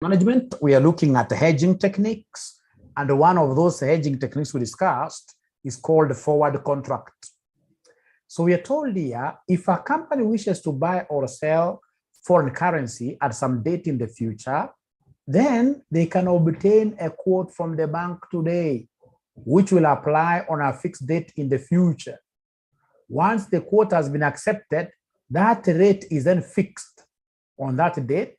management, we are looking at hedging techniques. And one of those hedging techniques we discussed is called forward contract. So we are told here, if a company wishes to buy or sell foreign currency at some date in the future, then they can obtain a quote from the bank today, which will apply on a fixed date in the future. Once the quote has been accepted, that rate is then fixed on that date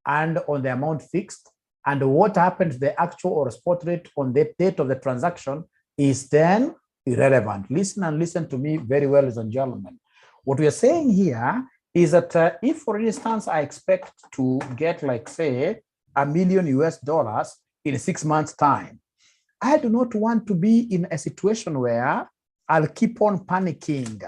and on the amount fixed. And what happens to the actual or spot rate on the date of the transaction is then irrelevant. Listen and listen to me very well, ladies and gentlemen. What we are saying here is that if, for instance, I expect to get, like, say, $1 million in 6 months' time, I do not want to be in a situation where I'll keep on panicking,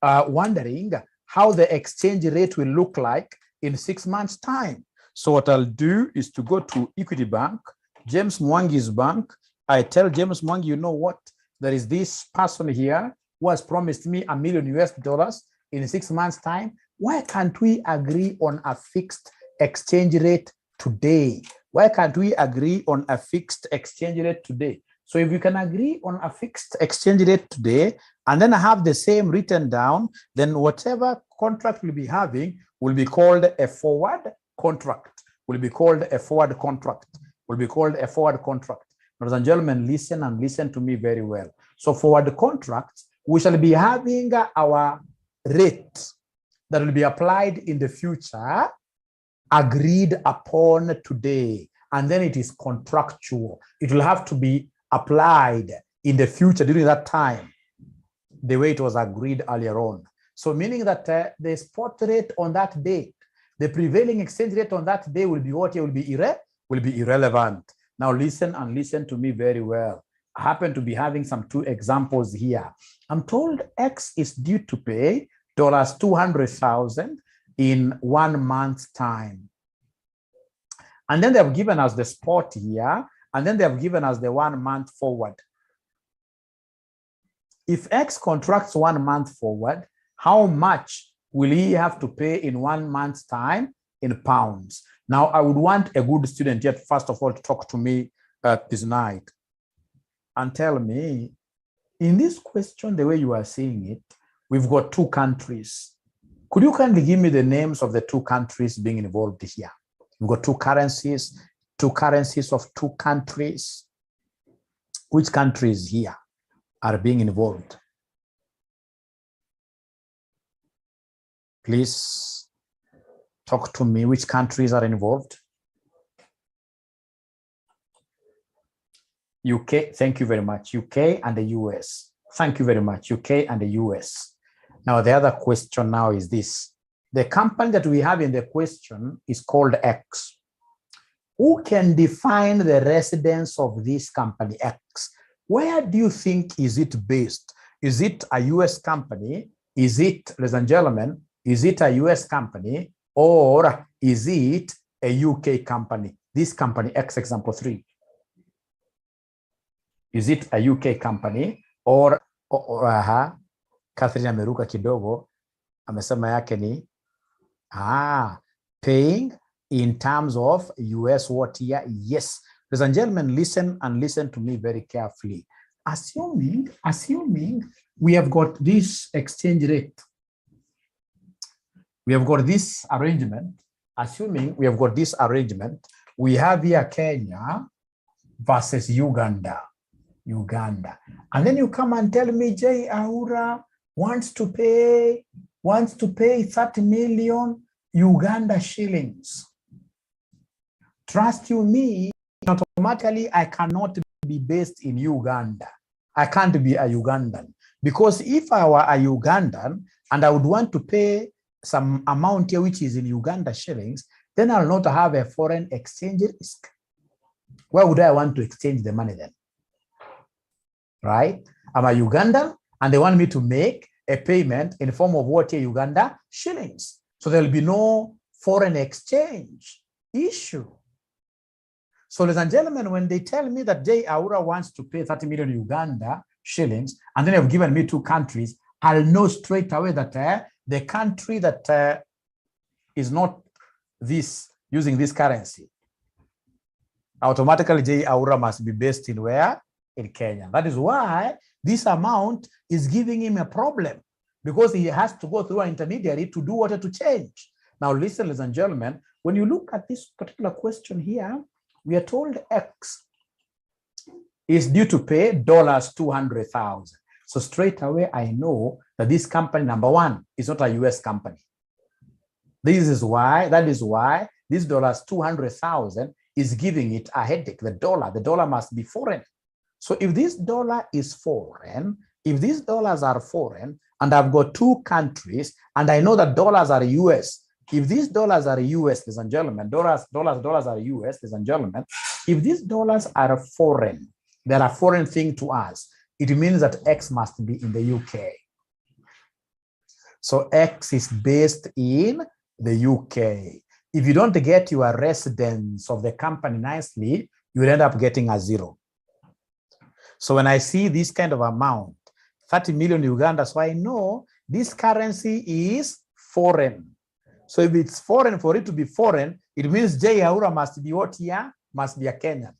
wondering how the exchange rate will look like in 6 months' time. So what I'll do is to go to Equity Bank, James Mwangi's bank. I tell James Mwangi, you know what? There is this person here who has promised me $1 million in 6 months' time. Why can't we agree on a fixed exchange rate today? Why can't we agree on a fixed exchange rate today? So if you can agree on a fixed exchange rate today and then have the same written down, then whatever contract we'll be having will be called a forward contract. Ladies and gentlemen, listen and listen to me very well. So forward contracts, we shall be having our rate that will be applied in the future agreed upon today, and then it is contractual. It will have to be applied in the future during that time, the way it was agreed earlier on. So meaning that the spot rate on that date, the prevailing exchange rate on that day will be what? It will be irrelevant. Now listen and listen to me very well. I happen to be having some 2 examples here. I'm told X is due to pay $200,000 in 1 month's time. And then they have given us the spot here, and then they have given us the 1 month forward. If X contracts 1 month forward, how much will he have to pay in 1 month's time in pounds? Now, I would want a good student yet, first of all, to talk to me this night and tell me, in this question, the way you are seeing it, we've got 2 countries. Could you kindly give me the names of the 2 countries being involved here? We've got 2 currencies of 2 countries. Which countries here are being involved? Please talk to me. Which countries are involved? UK, thank you very much. UK and the US. Thank you very much. UK and the US. Now, the other question now is this. The company that we have in the question is called X. Who can define the residence of this company X? Where do you think is it based? Is it a US company? Is it, ladies and gentlemen, is it a US company, or is it a UK company? This company X, example 3. Is it a UK company or Catherine ameruka kidogo, amesema yake ni paying in terms of US what here? Yes. Ladies and gentlemen, listen and listen to me very carefully. Assuming we have got this exchange rate, we have got this arrangement, assuming we have got this arrangement, we have here Kenya versus Uganda. And then you come and tell me, J. Aura wants to pay 30 million Uganda shillings. Trust you me, automatically I cannot be based in Uganda. I can't be a Ugandan. Because if I were a Ugandan and I would want to pay some amount here which is in Uganda shillings, then I'll not have a foreign exchange risk. Where would I want to exchange the money then? Right? I'm a Ugandan and they want me to make a payment in the form of what here? Uganda shillings. So there'll be no foreign exchange issue. So, ladies and gentlemen, when they tell me that J. Aura wants to pay 30 million Uganda shillings, and then they've given me 2 countries, I'll know straight away that the country that is not this, using this currency, automatically J Aura must be based in where? In Kenya. That is why this amount is giving him a problem, because he has to go through an intermediary to do what to change. Now listen, ladies and gentlemen, when you look at this particular question here, we are told X is due to pay $200,000. So straight away, I know that this company, number one, is not a US company. That is why this $200,000 is giving it a headache. The dollar must be foreign. So if this dollar is foreign, if these dollars are foreign, and I've got two countries, and I know that dollars are US, if these dollars are US, ladies and gentlemen, dollars are US, ladies and gentlemen, if these dollars are foreign, they're a foreign thing to us, it means that X must be in the UK. So X is based in the UK. If you don't get your residence of the company nicely, you will end up getting a zero. So when I see this kind of amount, 30 million Uganda, so I know this currency is foreign. So if it's foreign, for it to be foreign, it means J Aura must be what here? Must be a Kenyan.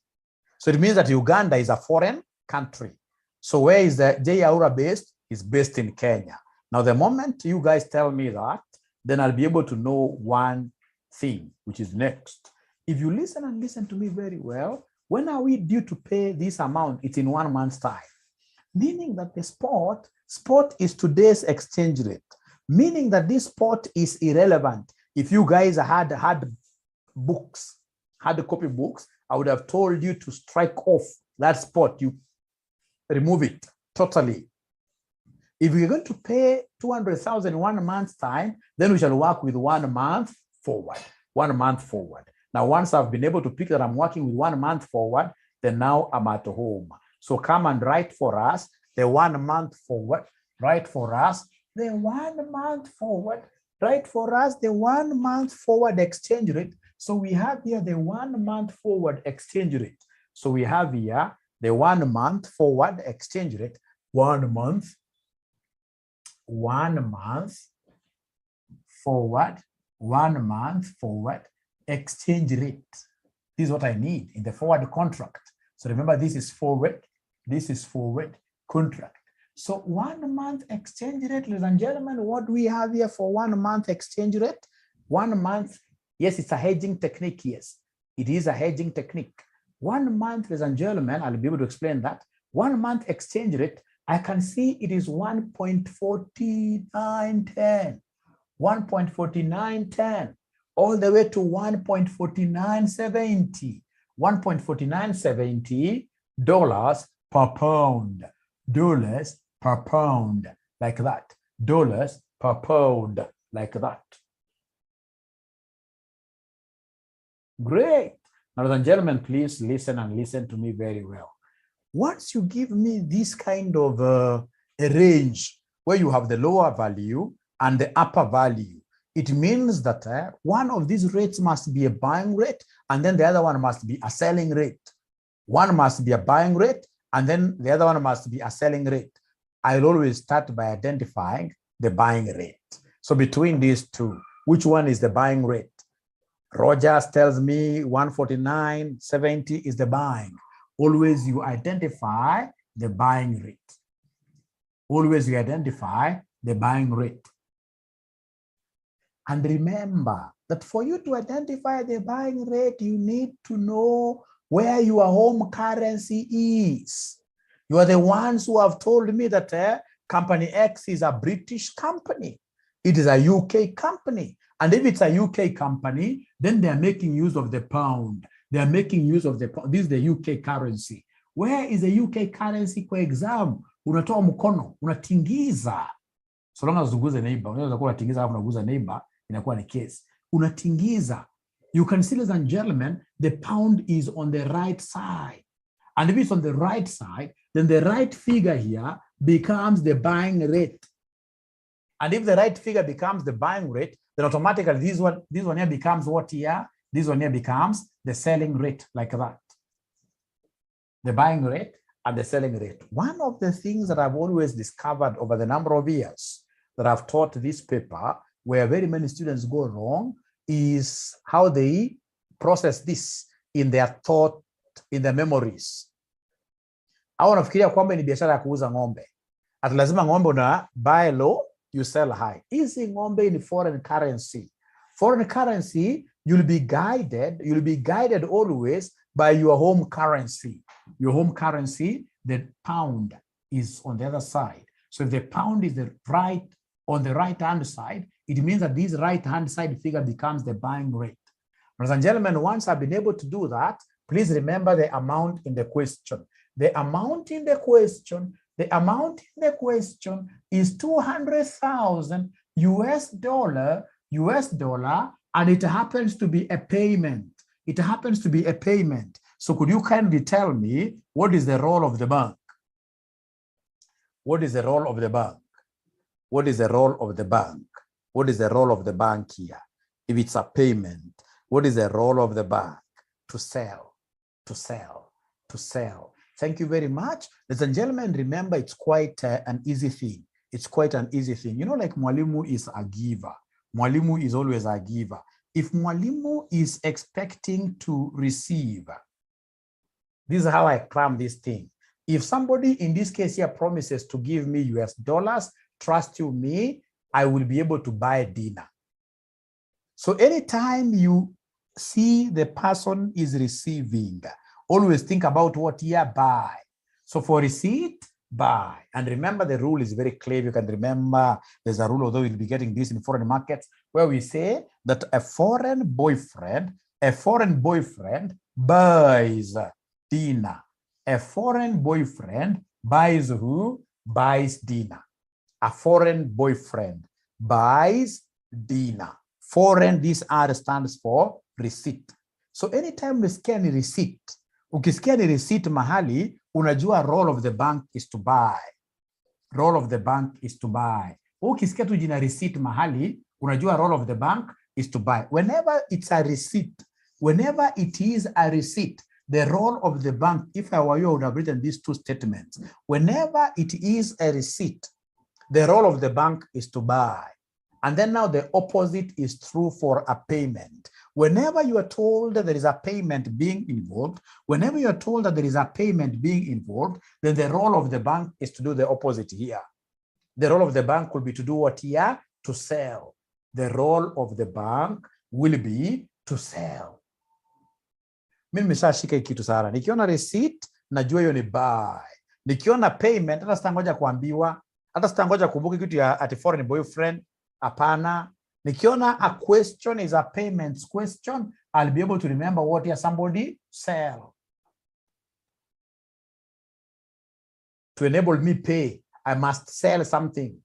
So it means that Uganda is a foreign country. So where is the J Aura based? It's based in Kenya. Now, the moment you guys tell me that, then I'll be able to know one thing, which is next. If you listen and listen to me very well, when are we due to pay this amount? It's in 1 month's time. Meaning that the spot is today's exchange rate. Meaning that this spot is irrelevant. If you guys had books, had copy books, I would have told you to strike off that spot. You remove it totally. If we're going to pay 200,000 in 1 month's time, then we shall work with 1 month forward. 1 month forward. Now, once I've been able to pick that I'm working with 1 month forward, then now I'm at home. So come and write for us the 1 month forward. Write for us the 1 month forward. Write for us the 1 month forward exchange rate. So we have here the 1 month forward exchange rate. So we have here the 1 month forward exchange rate. 1 month forward, 1 month forward exchange rate. This is what I need in the forward contract. So remember, this is forward contract. So 1 month exchange rate, ladies and gentlemen, what we have here for 1 month exchange rate? 1 month, yes, it's a hedging technique. Yes, it is a hedging technique. 1 month, ladies and gentlemen, I'll be able to explain that. 1 month exchange rate, I can see it is 1.4910, 1.4910, all the way to 1.4970, 1.4970 dollars per pound, dollars per pound, like that, dollars per pound, like that. Great. Now, ladies and gentlemen, please listen and listen to me very well. Once you give me this kind of a range where you have the lower value and the upper value, it means that one of these rates must be a buying rate, and then the other one must be a selling rate. One must be a buying rate, and then the other one must be a selling rate. I'll always start by identifying the buying rate. So between these two, which one is the buying rate? Rogers tells me 149.70 is the buying. Always you identify the buying rate. Always you identify the buying rate. And remember that for you to identify the buying rate, you need to know where your home currency is. You are the ones who have told me that Company X is a British company. It is a UK company. And if it's a UK company, then they are making use of the pound. They are making use of the pound. This is the UK currency. Where is the UK currency? Kwa exam, unatoa mkono, unatingiza. So long as uguze neighbor, unaweza kuwa unatingiza hapo unaguza neighbor, inakuwa ni case. Unatingiza. You can see, ladies and gentlemen, the pound is on the right side. And if it's on the right side, then the right figure here becomes the buying rate. And if the right figure becomes the buying rate, then automatically this one here becomes what here? This one here becomes the selling rate, like that. The buying rate and the selling rate. One of the things that I've always discovered over the number of years that I've taught this paper, where very many students go wrong, is how they process this in their thought, in their memories. Au wanafikiria kwamba ni biashara ya kuuza ng'ombe. Ati lazima ng'ombe una buy low, you sell high. Hizi ng'ombe in foreign currency. Foreign currency, you'll be guided always by your home currency. Your home currency, the pound, is on the other side. So if the pound is on the right-hand side, it means that this right-hand side figure becomes the buying rate. Ladies and gentlemen, once I've been able to do that, please remember the amount in the question. The amount in the question is 200,000 US dollar, and it happens to be a payment. It happens to be a payment. So could you kindly tell me, what is the role of the bank? What is the role of the bank? What is the role of the bank? What is the role of the bank here? If it's a payment, what is the role of the bank? To sell, to sell, to sell. Thank you very much. Ladies and gentlemen, remember, it's quite an easy thing. It's quite an easy thing. You know, like Mwalimu is a giver. Mwalimu is always a giver. If Mwalimu is expecting to receive, this is how I cram this thing. If somebody in this case here promises to give me US dollars, trust you me, I will be able to buy dinner. So anytime you see the person is receiving, always think about what you buy. So for receipt, buy. And remember, the rule is very clear. You can remember there's a rule, although you'll be getting this in foreign markets, where we say that a foreign boyfriend buys dinner. A foreign boyfriend buys who? Buys dinner. A foreign boyfriend buys dinner. Foreign, this R stands for receipt. So anytime we scan receipt, ukisikia ni receipt mahali, unajua role of the bank is to buy. Role of the bank is to buy. Ukisikia tu jina receipt mahali, unajua role of the bank is to buy. Whenever it's a receipt, whenever it is a receipt, the role of the bank, if I were you, I would have written these two statements. Whenever it is a receipt, the role of the bank is to buy. And then now the opposite is true for a payment. Whenever you are told that there is a payment being involved, then the role of the bank is to do the opposite here. The role of the bank will be to do what here? To sell. The role of the bank will be to sell. Mimi nimeshashika kitu sana. Nikiona receipt, najua hiyo ni buy. Nikiona payment, hata sitangoja kuambiwa, hata sitangoja kumbuka kitu ya at foreign boyfriend, hapana. Nikiona a question is a payments question, I'll be able to remember what here somebody sell. To enable me pay, I must sell something.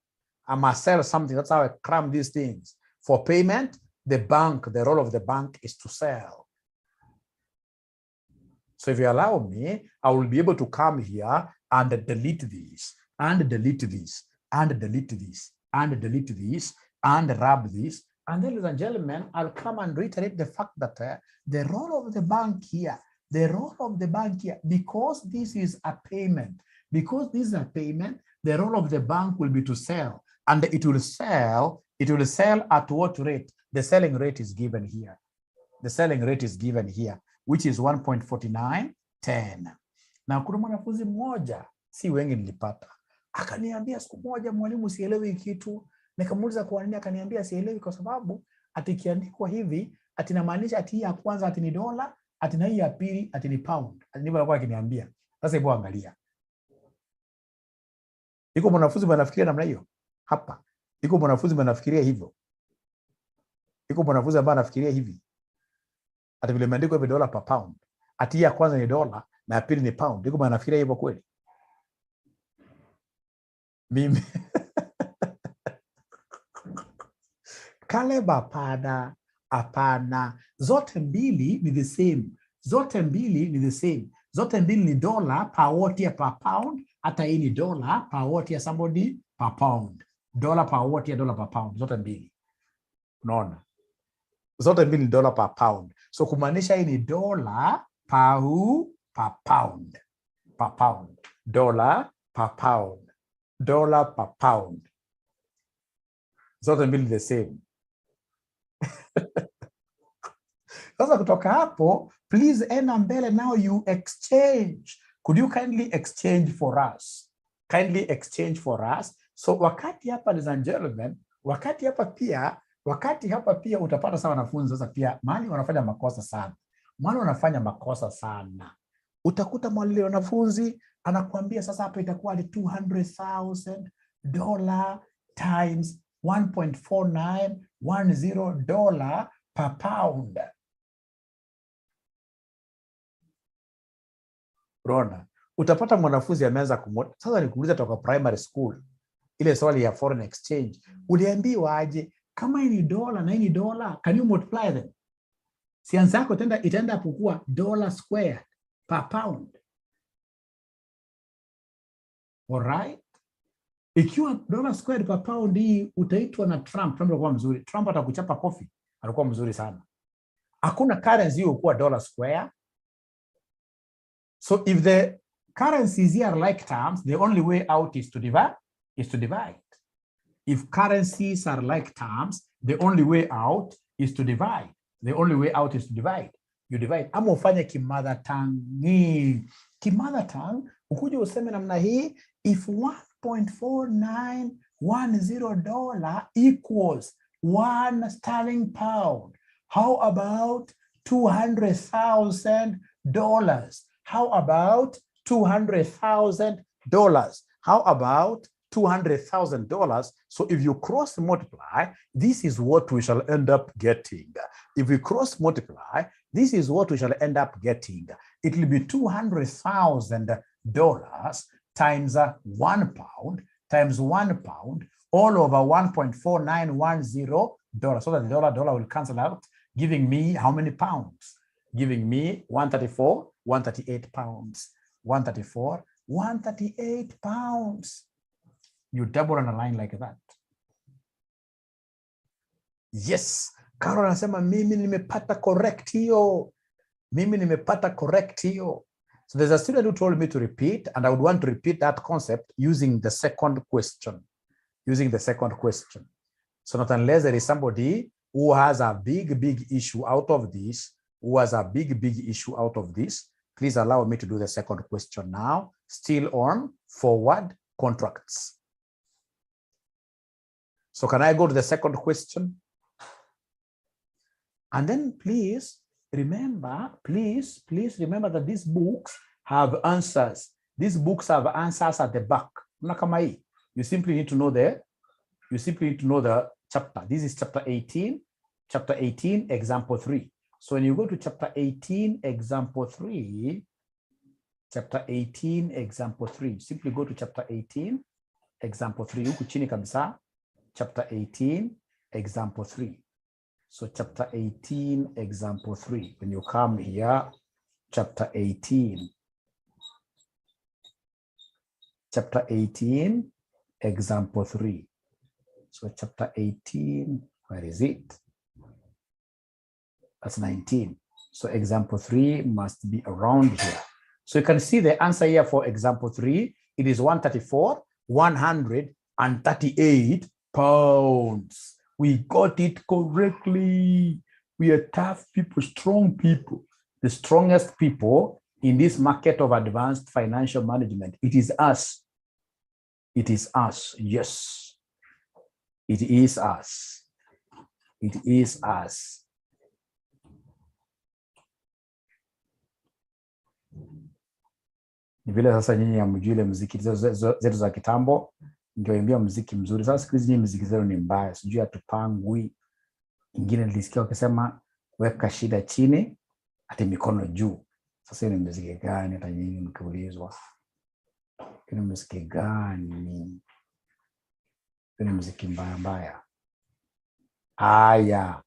I must sell something. That's how I cram these things. For payment, the bank, the role of the bank is to sell. So if you allow me, I will be able to come here and delete this, and delete this, and delete this, and delete this, and wrap this. And then, ladies and gentlemen, I'll come and reiterate the fact that the role of the bank here, because this is a payment, the role of the bank will be to sell. And it will sell at what rate? The selling rate is given here. The selling rate is given here, which is 1.4910. Na kuna mwanafunzi mmoja, si wengi nilipata, akaniambia siku moja, mwalimu sielewi kitu. Nikamuuliza kwa nini, akaniambia sielewi kwa sababu atikiandikwa hivi, atinamaanisha ati ya kwanza ati ni dola, ati na hii ya pili ati ni pound. Ndivyo alikuwa akiniambia. Sasa hebu angalia. Iko mwanafunzi anafikiria namna hiyo? Hapa. Iko mwanafunzi anafikiria hivyo. Iko mwanafunzi ambaye anafikiria hivi. Ati vile imeandikwa hivi dola per pound. Ati ya kwanza ni dola na ya pili ni pound. Iko anafikiria hivyo kweli? Mimi Caleb hapana. Zote mbili ni the same. Zote mbili ni dola per watt ya per pound. Hata hii ni dola per watt ya somebody per pound. Dola per watt ya dola per pound. Zote mbili. Unaona? Zote mbili ni dola per pound. So kumaanisha hii ni dola per pound. Per pound. Dola per pound. Dola per pound. Zote mbili the same. Sasa kutoka hapo, please enda mbele now, you exchange. Could you kindly exchange for us? Kindly exchange for us. So wakati hapa, ladies and gentlemen, wakati hapa pia utapata sana wanafunzi sasa pia mali wanafanya makosa sana. Mali wanafanya makosa sana. Utakuta mwalimu wanafunzi anakuambia sasa hapa itakuwa ni $200,000 times $1.4910 per pound. Rona, utapata mwanafunzi ameanza sasa nikuuliza toka primary school ile swali ya foreign exchange. Uliambiwa aje kama hii ni dola na hii ni dola, can you multiply them? Sianza yako itaenda kukua dollar squared per pound. Alright? Ikiwa dollar squared per pound hii utaitwa na Trump alikuwa mzuri. Trump atakuchapa kofi. Alikuwa mzuri sana. Hakuna currency huwa dollar square. So if the currencies here are like terms, the only way out is to divide. If currencies are like terms, the only way out is to divide. The only way out is to divide. You divide. Ama ufanye kimother tongue. Kimother tongue, ukuje useme namna hii, if $1.4910 equals 1 sterling pound, how about $200,000? How about $200,000? How about $200,000? So if you cross multiply, this is what we shall end up getting. If we cross multiply, this is what we shall end up getting. It will be $200,000 times 1 pound times 1 pound all over $1.4910. So that the dollar will cancel out, giving me how many pounds? Giving me 134, 138 pounds. 134, 138 pounds. You double on a line like that. Yes. Carol anasema mimi nimepata correct hiyo. Mimi nimepata correct hiyo. So there's a student who told me to repeat, and I would want to repeat that concept using the second question. Using the second question. So not unless there is somebody who has a big issue out of this, please allow me to do the second question now, still on forward contracts. So can I go to the second question? And then please remember that these books have answers. These books have answers at the back. You simply need to know the chapter. This is chapter 18, example 3. So when you go to chapter 18, example 3, simply go to chapter 18, example 3. Huku chini kabisa, chapter 18, example 3. So chapter 18, example 3. When you come here, chapter 18, example 3. So chapter 18, where is it? That's 19. So example 3 must be around here. So you can see the answer here for example 3. It is 138 pounds. We got it correctly. We are tough people, strong people, the strongest people in this market of advanced financial management. It is us. It is us. Yes. It is us. It is us. Ni vile sasa nyinyi hamjui ile muziki zetu za kitambo, ndio imbia muziki mzuri. Sasa siku hizi muziki zao ni mbaya, sijui hatupangwi. Ingine nilisikia wakisema weka shida chini, ati mikono juu. Sasa ni muziki gani hata nyinyi mkiulizwa? Ni muziki gani? Ni muziki mbaya. Aya.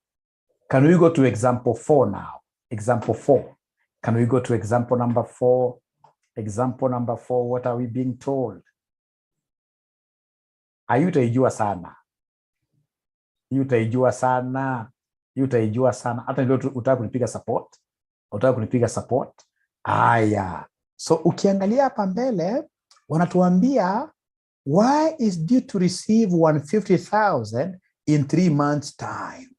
Can we go to example 4 now? Example 4. Can we go to example number 4? Example number 4, what are we being told? Utaijua sana. Hata ndio utaka kunipiga support. Aya. So ukiangalia hapa mbele, wanatuambia Y is due to receive 150,000 in 3 months time.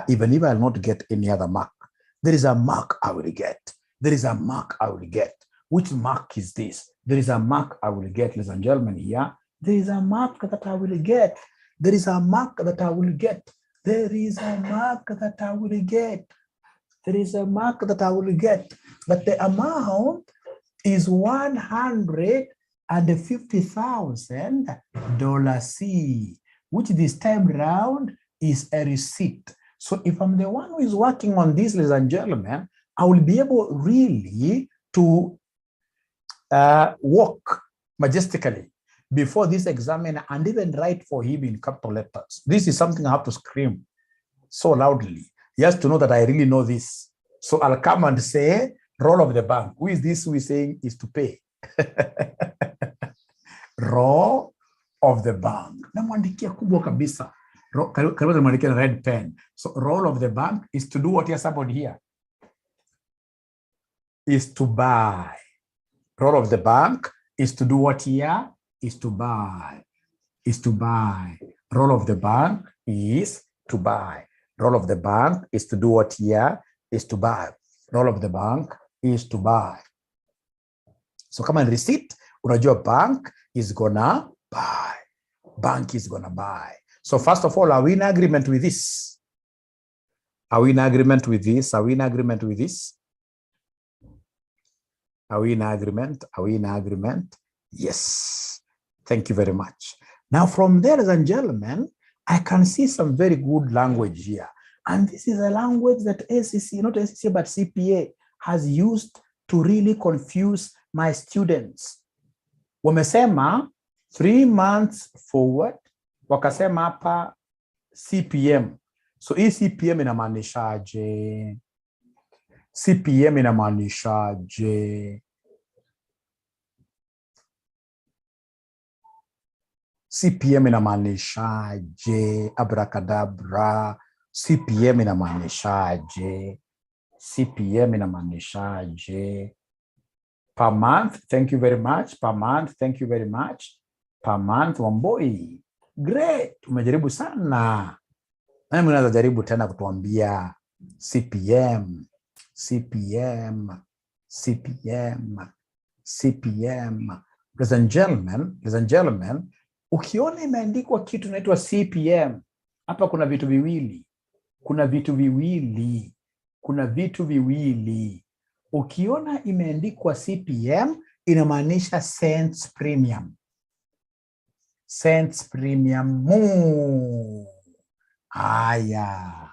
Even if I'll not get any other mark, there is a mark I will get. There is a mark I will get. Which mark is this? There is a mark I will get, ladies and gentlemen, here. There is a mark that I will get. There is a mark that I will get. There is a mark that I will get. There is a mark that I will get. But the amount is $150,000 which this time round is a receipt. So if I'm the one who is working on this, ladies and gentlemen, I will be able really to walk majestically before this examiner and even write for him in capital letters. This is something I have to scream so loudly. He has to know that I really know this. So I'll come and say, roll of the bank. Who is this who is saying is to pay? Roll of the bank. Namwandikia kubwa kabisa. Karibu namwandikia red pen. So roll of the bank is to do what here, somebody here? Is to buy. Roll of the bank is to do what here? Is to buy. Is to buy. Roll of the bank is to buy. Roll of the bank is to do what here? Is to buy. Roll of the bank is to buy. So come on, receipt, unajua bank is gonna buy. Bank is gonna buy. So first of all, are we in agreement with this? Are we in agreement with this? Are we in agreement with this? Are we in agreement? Are we in agreement? Yes. Thank you very much. Now from there, ladies and gentlemen, I can see some very good language here. And this is a language that SCC, not SCC, but CPA has used to really confuse my students. Wamesema 3 months forward, wakasema hapa CPM. So hii CPM inamaanishaje? CPM inamaanishaje? CPM inamaanishaje? Abracadabra. CPM inamaanishaje? CPM inamaanishaje? Per month, thank you very much. Per month, thank you very much. Per month, Wamboi. Great, umejaribu sana. Nani mnaweza jaribu tena kutuambia CPM, CPM, CPM, CPM. Ladies and gentlemen, ukiona imeandikwa kitu inaitwa CPM, hapa kuna vitu viwili. Kuna vitu viwili. Kuna vitu viwili. Ukiona imeandikwa CPM, inamaanisha cents premium. Cents premium. Aya.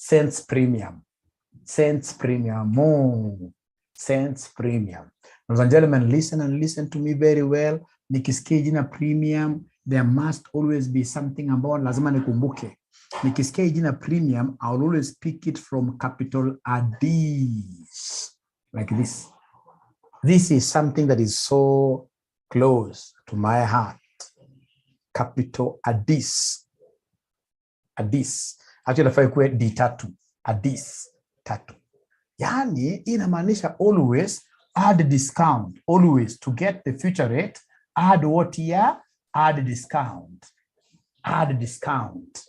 Cents premium. Cents premium. Cents premium. Ladies and gentlemen, listen and listen to me very well. Nikisikia jina premium, there must always be something about lazima nikumbuke. Nikisikia jina premium, I'll always pick it from capital Addis. Like this. This is something that is so close to my heart. Capital Addis. Addis. Actually, if I quit D3. Addis. Tatu. Yani, inamaanisha always add discount. Always to get the future rate, add what here? Add discount. Add discount.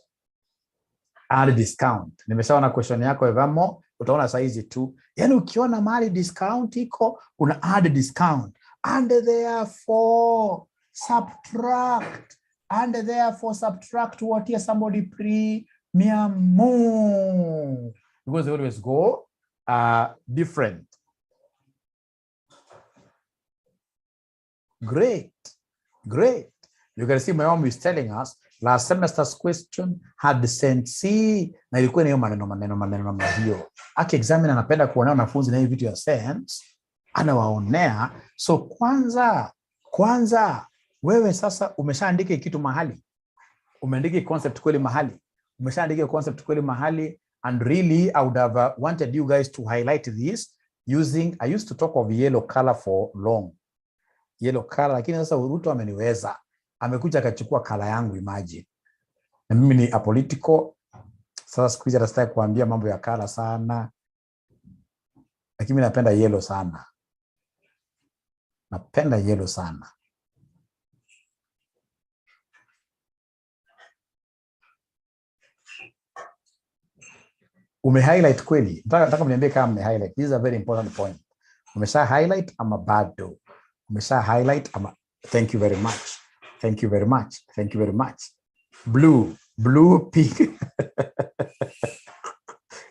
Add discount. Nimeshaona question yako Evamo, utaona saizi tu. Yani ukiona mali discount iko, una add discount. And therefore subtract. And therefore subtract what here somebody premium. Because they always go different. Great. Great. You can see my mom is telling us last semester's question had the sense na ilikuwa ni maneno hiyo. Aki examiner anapenda kuona wanafunzi na hivi vitu ya sense, anawaonea. So kwanza wewe sasa umeshaandika kitu mahali. Umeandika concept kweli mahali. Umeshaandika concept kweli mahali, and really I would have wanted you guys to highlight this using, I used to talk of yellow color for long. Yellow color, lakini sasa Ruto ameniweza. Amekuja akachukua kala yangu, imagine. Na mimi ni apolitical. Sasa siku hizi nataka kuambia mambo ya kala sana. Lakini mimi napenda yellow sana. Napenda yellow sana. Ume-highlight kweli? Nataka mniambie kama ume-highlight. This is a very important point. Umesha-highlight ama bado? Umesha-highlight ama... Thank you very much. Thank you very much. Thank you very much. Blue, pink.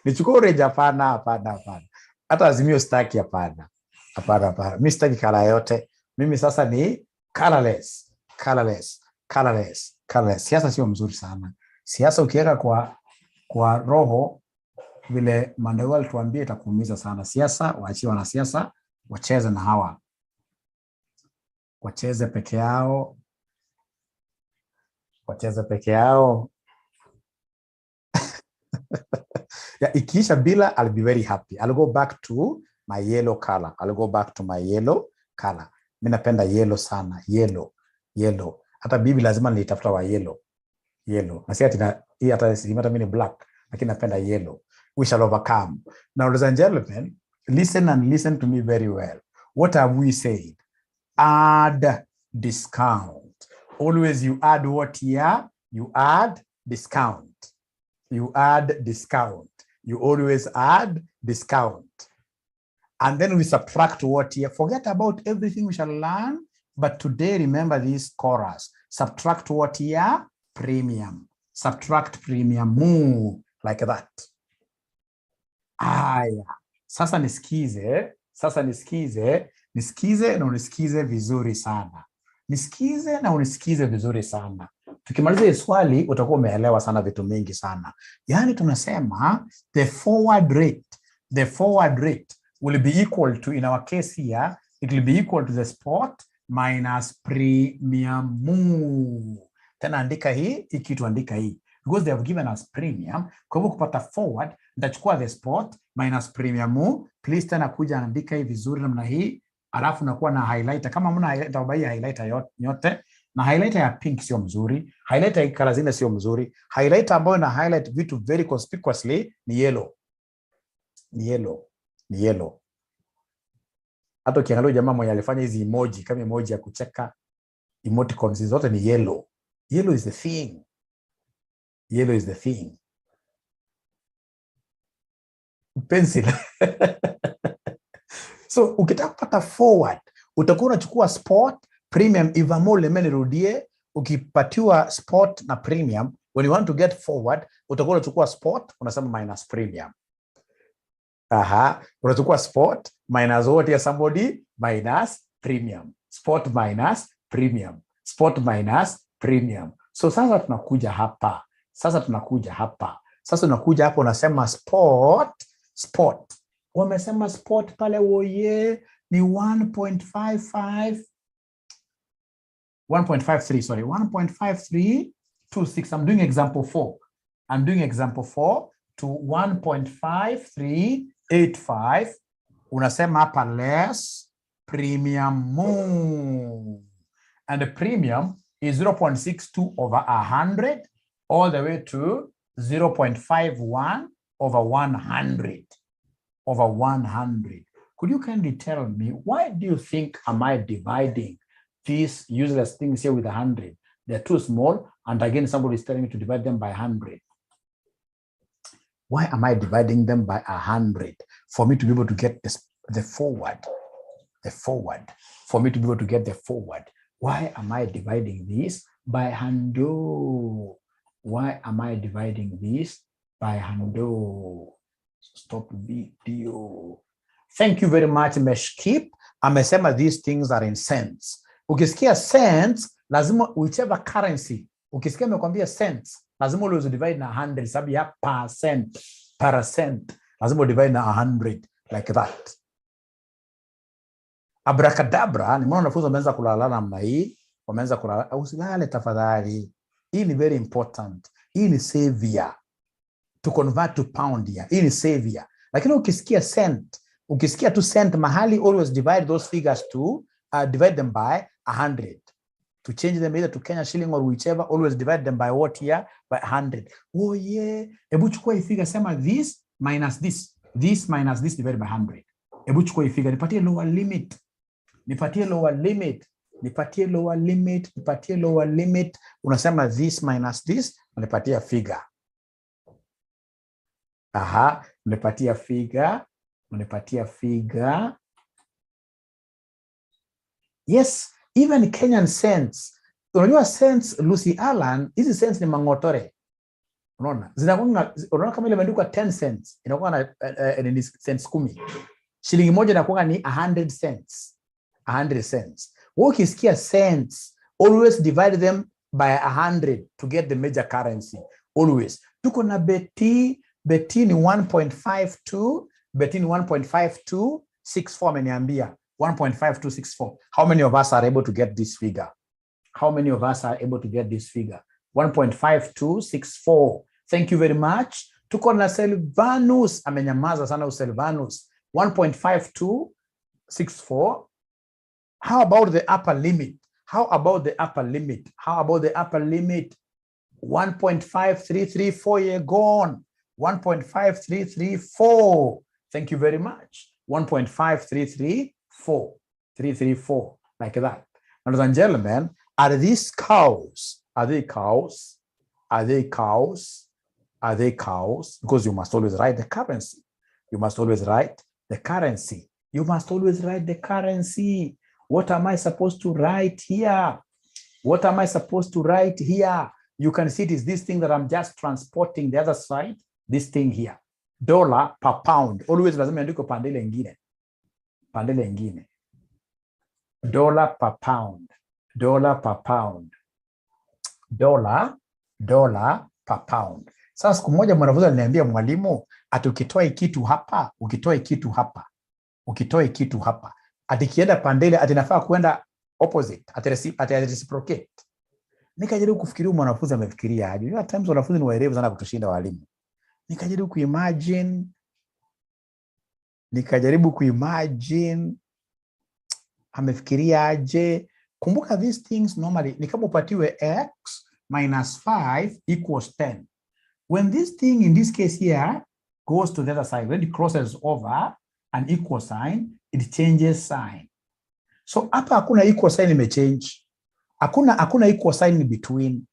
Nichukua orange? Hapana. Hata Azimio staki, hapana. Mimi sitaki kala yote. Mimi sasa ni colorless. Siasa sio mzuri sana. Siasa ukiweka kwa roho vile Mandela alituambia itakuumiza sana. Siasa waachie wanasiasa wacheze na hawa. Wacheze peke yao. Yeah, ikiisha bila, I'll be very happy. I'll go back to my yellow color. Mimi napenda yellow sana. Yellow. Hata bibi lazima nilitafuta wa yellow. Na si hii hata mimi ni black, lakini napenda yellow. We shall overcome. Now, ladies and gentlemen, listen to me very well. What have we said? Add discount. Always you add what here? You add discount. You always add discount. And then we subtract what here? Forget about everything we shall learn. But today, remember this chorus. Subtract what here? Premium. Subtract premium. Move like that. Aya. Sasa nisikize na unisikize vizuri sana. Tukimaliza swali utakuwa umeelewa sana vitu mingi sana. Yaani tunasema the forward rate will be equal to, in our case here, it will be equal to the spot minus premium move. Tena andika hii kitu, andika hii. Because they have given us premium, kwa hivyo kupata forward, nitachukua the spot minus premium move. Please tena kuja andika hii vizuri namna hii. Alafu nakuwa na highlighter. Kama mna highlighter, ubai highlighter yote. Na highlighter ya pink sio mzuri. Highlighter ya color zingine sio mzuri. Highlighter ambayo na highlight vitu very conspicuously ni yellow. Hata ukiangalia jamaa mmoja alifanya hizi emoji kama emoji ya kucheka, emoticons zote ni yellow. Yellow is the thing. Pencil. So ukitaka kupata forward, utakuwa unachukua spot, premium, ivamo lemeni rudie. Ukipatiwa spot na premium, when you want to get forward, utakuwa unachukua spot, unasema minus premium. Unachukua spot minus what ya somebody minus premium. Spot minus premium. So sasa tunakuja hapa. Unasema spot. Wamesema spot pale woye ni 1.5326. I'm doing example 4 to 1.5385. Unasema hapa less premium move. And the premium is 0.62 over 100 all the way to 0.51 over 100. Could you kindly tell me, why do you think am I dividing these useless things here with 100? They're too small, and again somebody is telling me to divide them by 100. Why am I dividing them by 100? For me to be able to get the forward. For me to be able to get the forward. Why am I dividing this by 100? Stop video. Thank you very much, Meshkip. Amesema these things are in cents. Ukisikia cents, lazima whichever currency. Ukisikia mekwambia cents, lazima uliwezi divide na 100, sababu ya percent. Lazima divide na 100, like that. Abracadabra, nimeona wanafunzi wameanza kulala namna hii. Wameanza kulala. Usilale tafadhali. Hii ni very important. Hii ni savior. To convert to pound here. Hii ni savior. Lakini ukisikia cent, ukisikia tu cent mahali, always divide those figures to, divide them by 100. To change them either to Kenya shilling or whichever, always divide them by what here? By 100. Oh yeah. Ebu chukua hii figure, sema this minus this. This minus this divided by 100. Ebu chukua hii figure, nipatie lower limit. Nipatie lower limit. Unasema this minus this, unipatia figure. Aha, unipatia figure. Yes, even Kenyan cents. Unajua cents, Lucy Allen, hizi cents ni mangotore. Unaona? Unaona kama ile imeandikwa 10 cents, inakuwa na cents 10. Shilingi moja inakuwa ni 100 cents. 100 cents. Wewe ukisikia cents, always divide them by 100 to get the major currency. Always. Tuko na beti ni 1.52, beti ni 1.5264 ameniambia. 1.5264. How many of us are able to get this figure? How many of us are able to get this figure? 1.5264. Thank you very much. Tuko na Silvanus, amenyamaza sana Silvanus. 1.5264. How about the upper limit? 1.5334, you're gone. 1.5334. Thank you very much. 1.5334. Like that. Ladies and gentlemen, are these cows? Are they cows? Because you must always write the currency. What am I supposed to write here? You can see it is this thing that I'm just transporting the other side. This thing here. Dollar per pound. Always lazima andiko pande ile ingine. Dollar per pound. Sasa siku moja mwanafunzi aliniambia, mwalimu, ati ukitoa kitu hapa, atikienda pande ile atinafaa kwenda opposite, ati reciprocate. Nikajaribu kufikiria mwanafunzi amefikiria aje. At times wanafunzi ni waerevu sana kutushinda walimu. Nikajaribu kuimagine amefikiria aje. Kumbuka these things normally ni kama upatiwe x minus 5 equals 10. When this thing in this case here goes to the other side, when it crosses over an equal sign, it changes sign. So hapa hakuna equal sign imechange. Hakuna equal sign in between.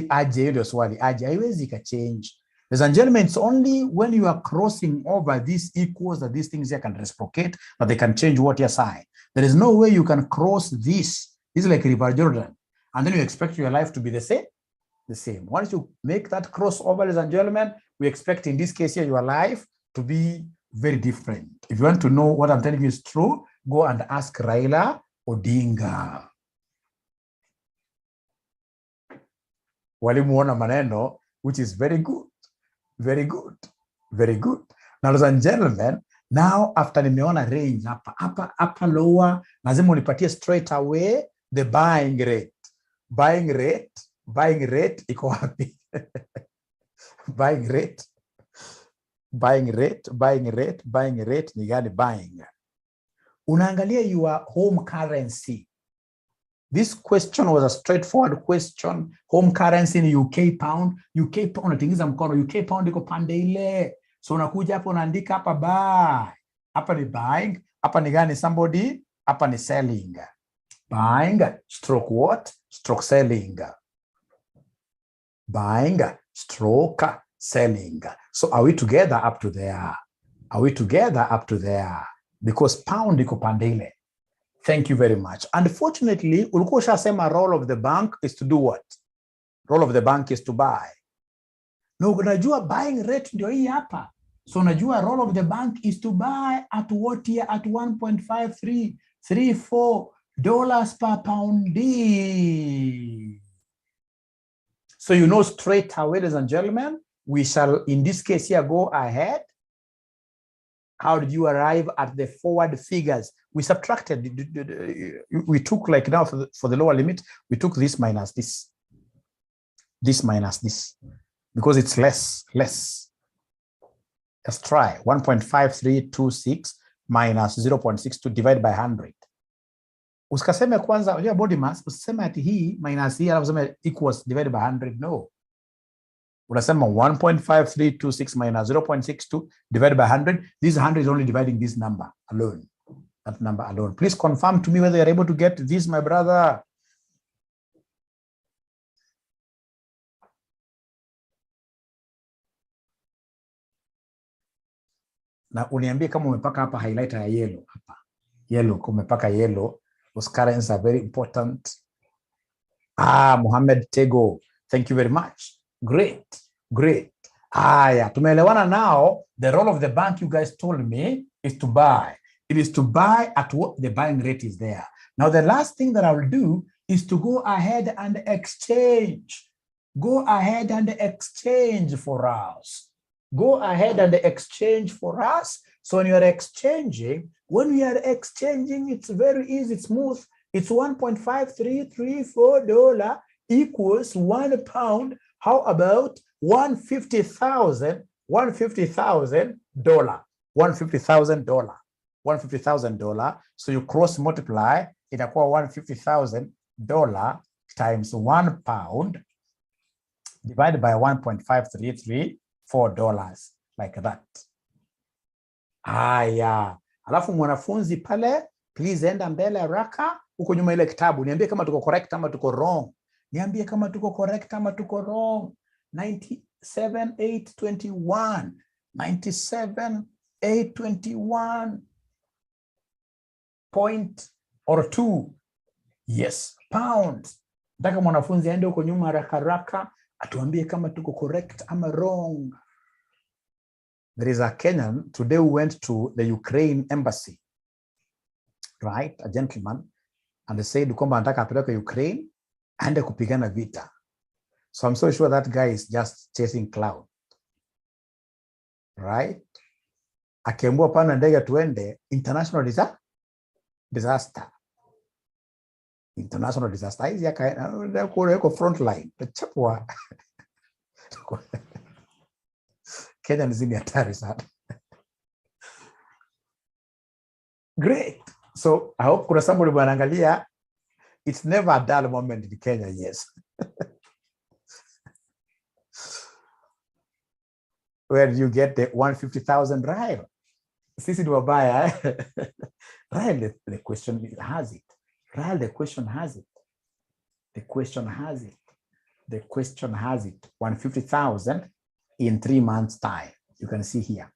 Aje ndio swali. Haiwezi ka change. Ladies and gentlemen, it's only when you are crossing over these equals that these things here can reciprocate, but they can change what your sign. There is no way you can cross this. This is like River Jordan. And then you expect your life to be the same. Once you make that crossover, ladies and gentlemen, we expect in this case here your life to be very different. If you want to know what I'm telling you is true, go and ask Raila Odinga. Walimuona maneno, which is very good. Now, ladies and gentlemen, now after nimeona range hapa lower, lazima unipatie straight away the buying rate. Buying rate iko wapi? Buying rate ni gani buying? Unaangalia your home currency. This question was a straightforward question. Home currency in UK pound. UK pound unatingiza mkono. UK pound iko pande ile. So unakuja hapo unaandika hapa buy. Hapa ni buying. Hapa ni gani somebody? Hapa ni selling. Buying stroke what? Stroke selling. Buying stroke selling. So are we together up to there? Because pound iko pande ile. Thank you very much. Unfortunately, ulikuwa ushasema role of the bank is to do what? Role of the bank is to buy. No, unajua buying rate ndio hii hapa. So unajua role of the bank is to buy at what here? At 1.5334 dollars per pound. So you know straight away, ladies and gentlemen, we shall in this case here go ahead. How did you arrive at the forward figures? We subtracted, we took like now for the lower limit, we took this minus this. This minus this. Because it's less. Let's try 1.5326 minus 0.62 divided by 100. Usikaseme kwanza, unajua body mass, usiseme ati hii minus hii alafu useme equals divided by 100. No. Unasema 1.5326 minus 0.62 divided by 100. This 100 is only dividing this number alone. That number alone. Please confirm to me whether you're able to get this, my brother. Na uniambie kama umepaka hapa highlighter ya yellow hapa. Yellow, kama umepaka yellow, those currents are very important. Mohammed Tego, thank you very much. Great, great. Yeah, tumeelewana now. The role of the bank, you guys told me, is to buy. It is to buy at what the buying rate is there. Now, the last thing that I will do is to go ahead and exchange. Go ahead and exchange for us. Go ahead and exchange for us. So when you are exchanging, it's very easy, it's smooth. It's $1.5334 equals £1. How about $150,000? $150,000. $150,000. So you cross multiply, itakuwa $150,000 times £1 divided by $1.5334, like that. Yeah. Alafu mwanafunzi pale, please enda mbele haraka. Huko nyuma ile kitabu, niambie kama tuko correct ama tuko wrong. Niambie kama tuko correct ama tuko wrong. 97,821. 97,821. Point or 2. Yes, pounds. Nataka mwanafunzi aende huko nyuma haraka haraka, atuambie kama tuko correct ama wrong. There is a Kenyan, today we went to the Ukraine embassy, right? A gentleman, and they said kwamba anataka apeleke Ukraine aende kupigana vita. So I'm so sure that guy is just chasing cloud, right? Akiambiwa pana ndege tuende, international disaster. International disaster. Hizi yako front line. Chapwa. Kenya ni hatari sana. Great. So I hope kuna somebody wanaangalia. It's never a dull moment in Kenya, yes. Where do you get the 150,000 Ryle? Sisi ni wabaya. Ryle, the question has it. Ryle, the question has it. The question has it. The question has it. 150,000 in 3 months' time. You can see here.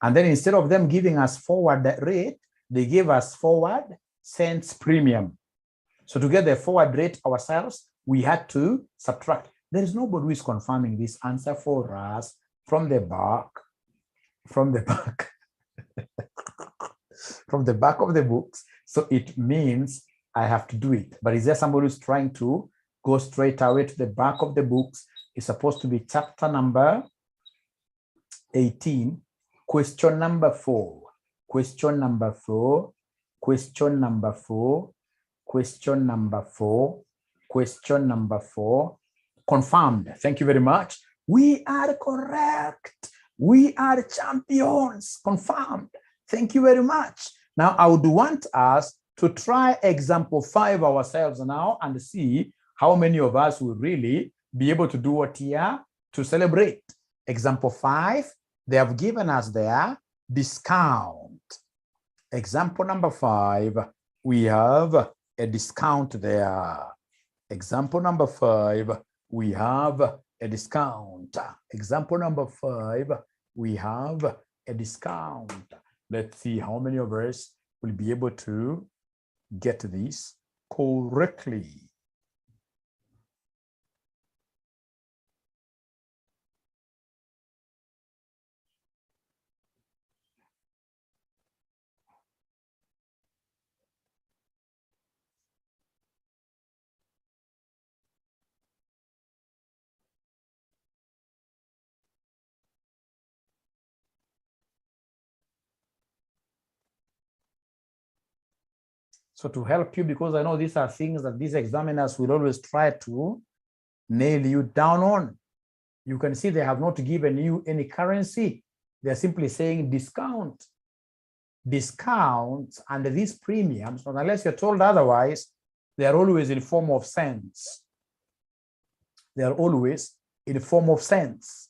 And then instead of them giving us forward rate, they give us forward cents premium. So to get the forward rate ourselves, we had to subtract. There is nobody who is confirming this answer for us from the back, from the back, from the back of the books. So it means I have to do it. But is there somebody who's trying to go straight away to the back of the books? It's supposed to be chapter number 18, question number 4, question number 4, question number 4, question number 4, question number 4, confirmed. Thank you very much. We are correct. We are champions. Confirmed. Thank you very much. Now, I would want us to try example 5 ourselves now and see how many of us will really be able to do what here to celebrate. Example 5, they have given us their discount. Example number 5, we have a discount there. Example number 5, we have a discount. Example number 5, we have a discount. Let's see how many of us will be able to get this correctly. So to help you, because I know these are things that these examiners will always try to nail you down on. You can see they have not given you any currency. They're simply saying discount. Discounts and these premiums, unless you're told otherwise, they are always in form of cents. They are always in form of cents.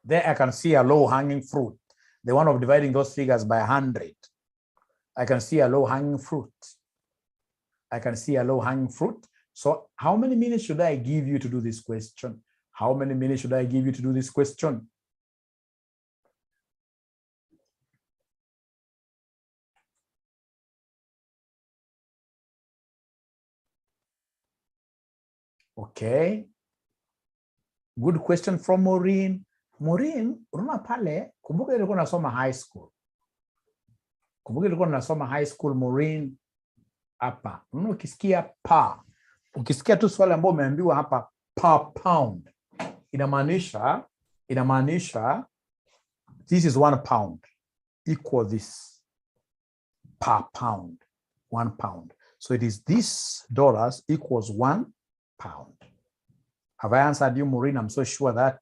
There I can see a low-hanging fruit. The one of dividing those figures by 100. I can see a low-hanging fruit. I can see a low-hanging fruit. So how many minutes should I give you to do this question? How many minutes should I give you to do this question? Okay. Good question from Maureen. Maureen, unaona pale, kumbuka ilikuwa nasoma high school. Kumbuka ilikuwa nasoma high school, Maureen, hapa. Unaona ukisikia pa. Ukisikia tu swali ambao umeambiwa hapa per pound. Inamaanisha this is 1 pound equal this per pound, 1 pound. So it is this dollars equals 1 pound. Have I answered you, Maureen? I'm so sure that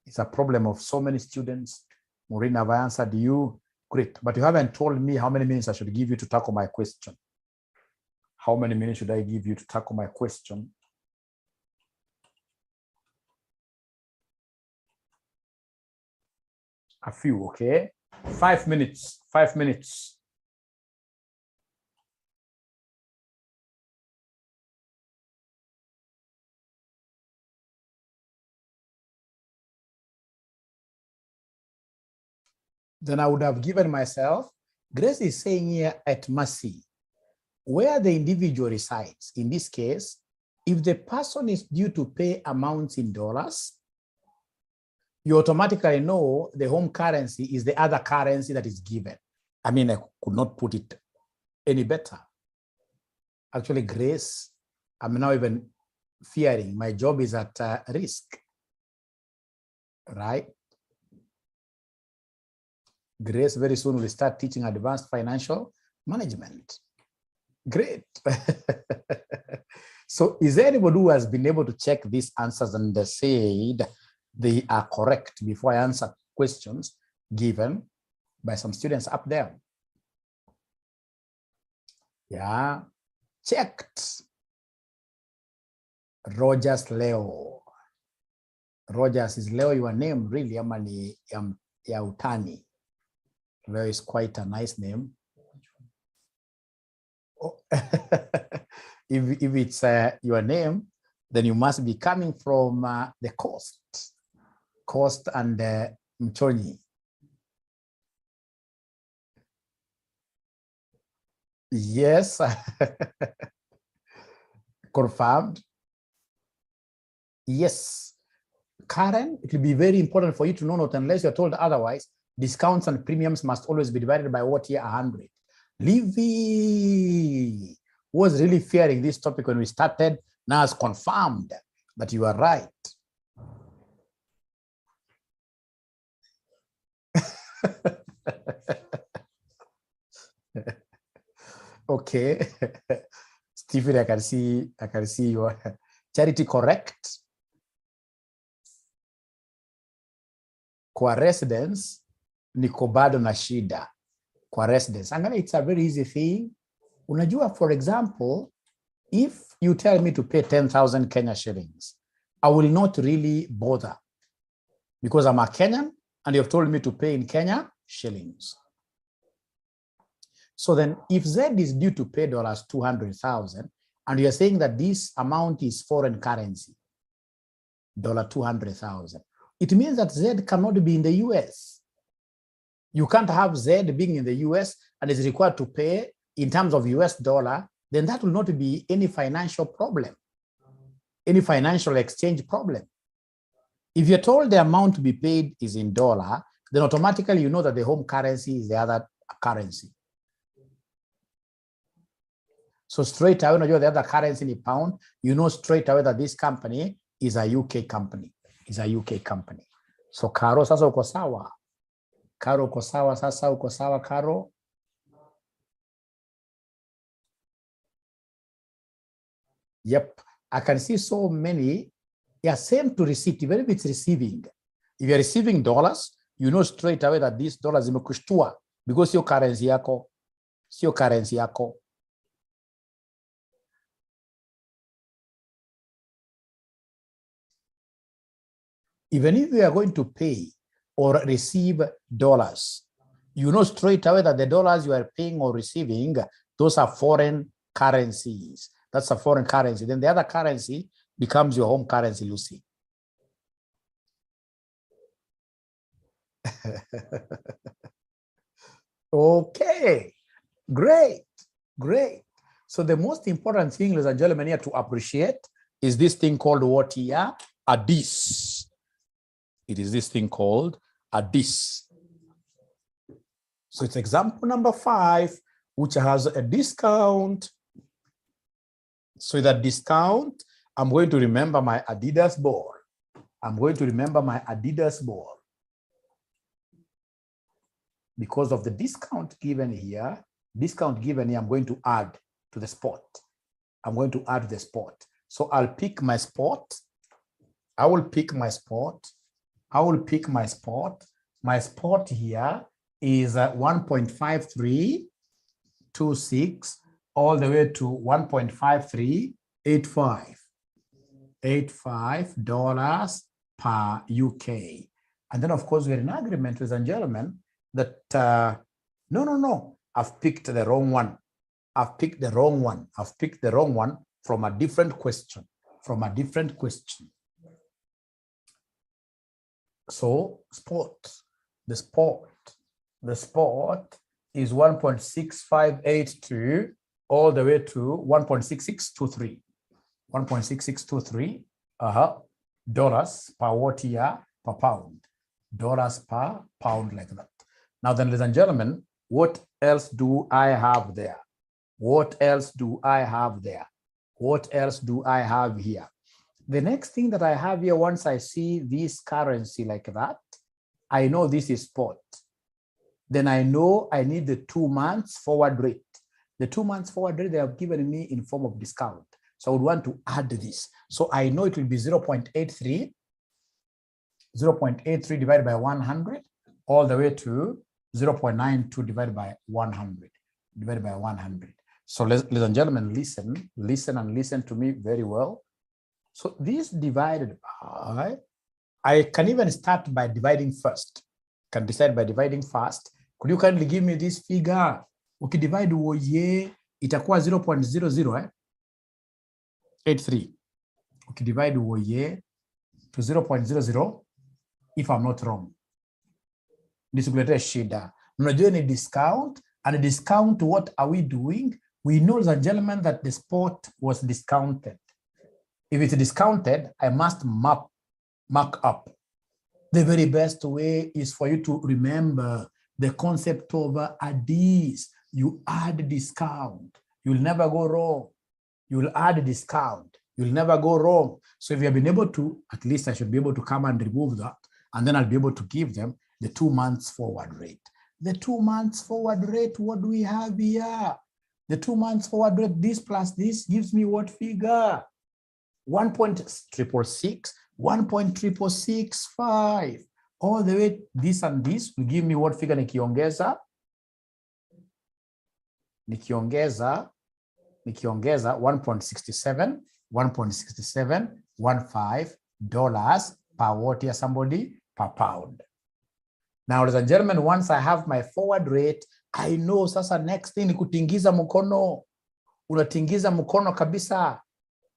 it's a problem of so many students. Maureen, have I answered you? Great. But you haven't told me how many minutes I should give you to tackle my question. How many minutes should I give you to tackle my question? A few, okay? 5 minutes, 5 minutes. Then I would have given myself. Grace is saying here at Mercy, where the individual resides. In this case, if the person is due to pay amounts in dollars, you automatically know the home currency is the other currency that is given. I mean, I could not put it any better. Actually, Grace, I'm now even fearing my job is at risk, right? Grace very soon will start teaching advanced financial management. Great. So is there anybody who has been able to check these answers and said they are correct before I answer questions given by some students up there? Yeah, checked. Rogers Leo. Rogers, is Leo your name really? Ama ni ya utani? Leo is quite a nice name. Oh. if it's your name, then you must be coming from the coast and Mchonyi. Yes. Confirmed. Yes. Karen, it will be very important for you to know that unless you're told otherwise, discounts and premiums must always be divided by what year? 100. Livy was really fearing this topic when we started. Now it's confirmed that you are right. Okay. Stephen, I can see your Charity, correct. Kwa residence, niko bado na shida. Kwa residence. Angalia, it's a very easy thing. Unajua, for example, if you tell me to pay 10,000 Kenya shillings, I will not really bother because I'm a Kenyan and you've told me to pay in Kenya shillings. So then if Z is due to pay $200,000 and you're saying that this amount is foreign currency, $200,000, it means that Z cannot be in the US. You can't have Z being in the US and is required to pay in terms of US dollar, then that will not be any financial problem, any financial exchange problem. If you're told the amount to be paid is in dollar, then automatically you know that the home currency is the other currency. So straight away, when you know the other currency in pound, you know straight away that this company is a UK company. Is a UK company. So Karo, sasa uko sawa. Karo uko sawa, sasa uko sawa, Karo. Yep, I can see so many. Yeah, same to receipt, even if it's receiving. If you're receiving dollars, you know straight away that these dollars imekushtua because your currency yako, sio currency yako. Even if you are going to pay or receive dollars, you know straight away that the dollars you are paying or receiving, those are foreign currencies. That's a foreign currency. Then the other currency becomes your home currency, Lucy. Okay, great, great. So the most important thing, ladies and gentlemen, here to appreciate is this thing called what here? A dis. It is this thing called a dis. So it's example number 5, which has a discount. So that discount, I'm going to remember my Adidas ball. I'm going to remember my Adidas ball. Because of the discount given here, I'm going to add to the spot. I'm going to add the spot. So I'll pick my spot. I will pick my spot. I will pick my spot. My spot here is 1.5326 all the way to 1.5385. $85 per UK. And then, of course, we're in agreement, ladies and gentlemen, that no, I've picked the wrong one. I've picked the wrong one. I've picked the wrong one from a different question. So the spot is 1.6582 all the way to 1.6623. 1.6623 dollars per what here? Per pound. Dollars per pound, like that. Now then, ladies and gentlemen, what else do I have there? What else do I have there? What else do I have here? The next thing that I have here, once I see this currency like that, I know this is spot. Then I know I need the 2 months forward rate. The 2 months forward rate they have given me in form of discount. So I would want to add this. So I know it will be 0.83 divided by 100 all the way to 0.92 divided by 100. So ladies and gentlemen, listen to me very well. So this divided by, I can even start by dividing first. Can decide by dividing first. Could you kindly give me this figure? Okay, divide oye, itakuwa 0.00 83. Okay, divide oye to 0.00 if I'm not wrong. Nisikuletea shida. Mnajua ni discount, and discount, what are we doing? We know, ladies and gentlemen, that the spot was discounted. If it's discounted, I must mark up. The very best way is for you to remember the concept of a dis. You add discount. You'll never go wrong. You'll add discount. You'll never go wrong. So if you have been able to, at least I should be able to come and remove that, and then I'll be able to give them the 2 months forward rate. The 2 months forward rate, what do we have here? The 2 months forward rate, this plus this gives me what figure? 1.666, 1.665. All the way, this and this will give me what figure? Nikiongeza 1.67, 1.6715 dollars per what here, somebody, per pound. Now, ladies and gentlemen, once I have my forward rate, I know sasa next thing ni kutingiza mkono. Unatingiza mkono kabisa.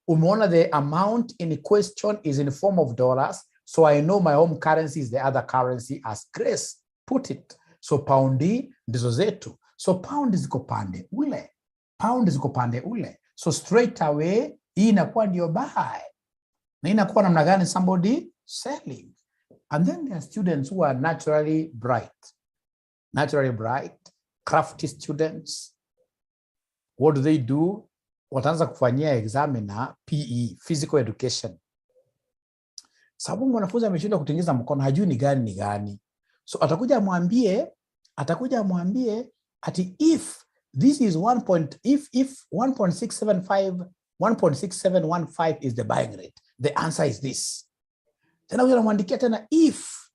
Umeona the amount in question is in form of dollars, so I know my home currency is the other currency as Grace put it. So poundi ndizo zetu. So pound ziko pande ule. Pound ziko pande ule. So straight away, hii inakuwa ndio buy. Na inakuwa namna gani? Somebody selling. And then there are students who are naturally bright, crafty students. What do they do? Wataanza kufanyia examiner PE, physical education. Sababu mwanafunzi ameshindwa kutingiza mkono, hajui ni gani. So atakuja amwambie ati if this is 1.675 is the buying rate, the answer is this. Tena huyo anamwandikia tena, if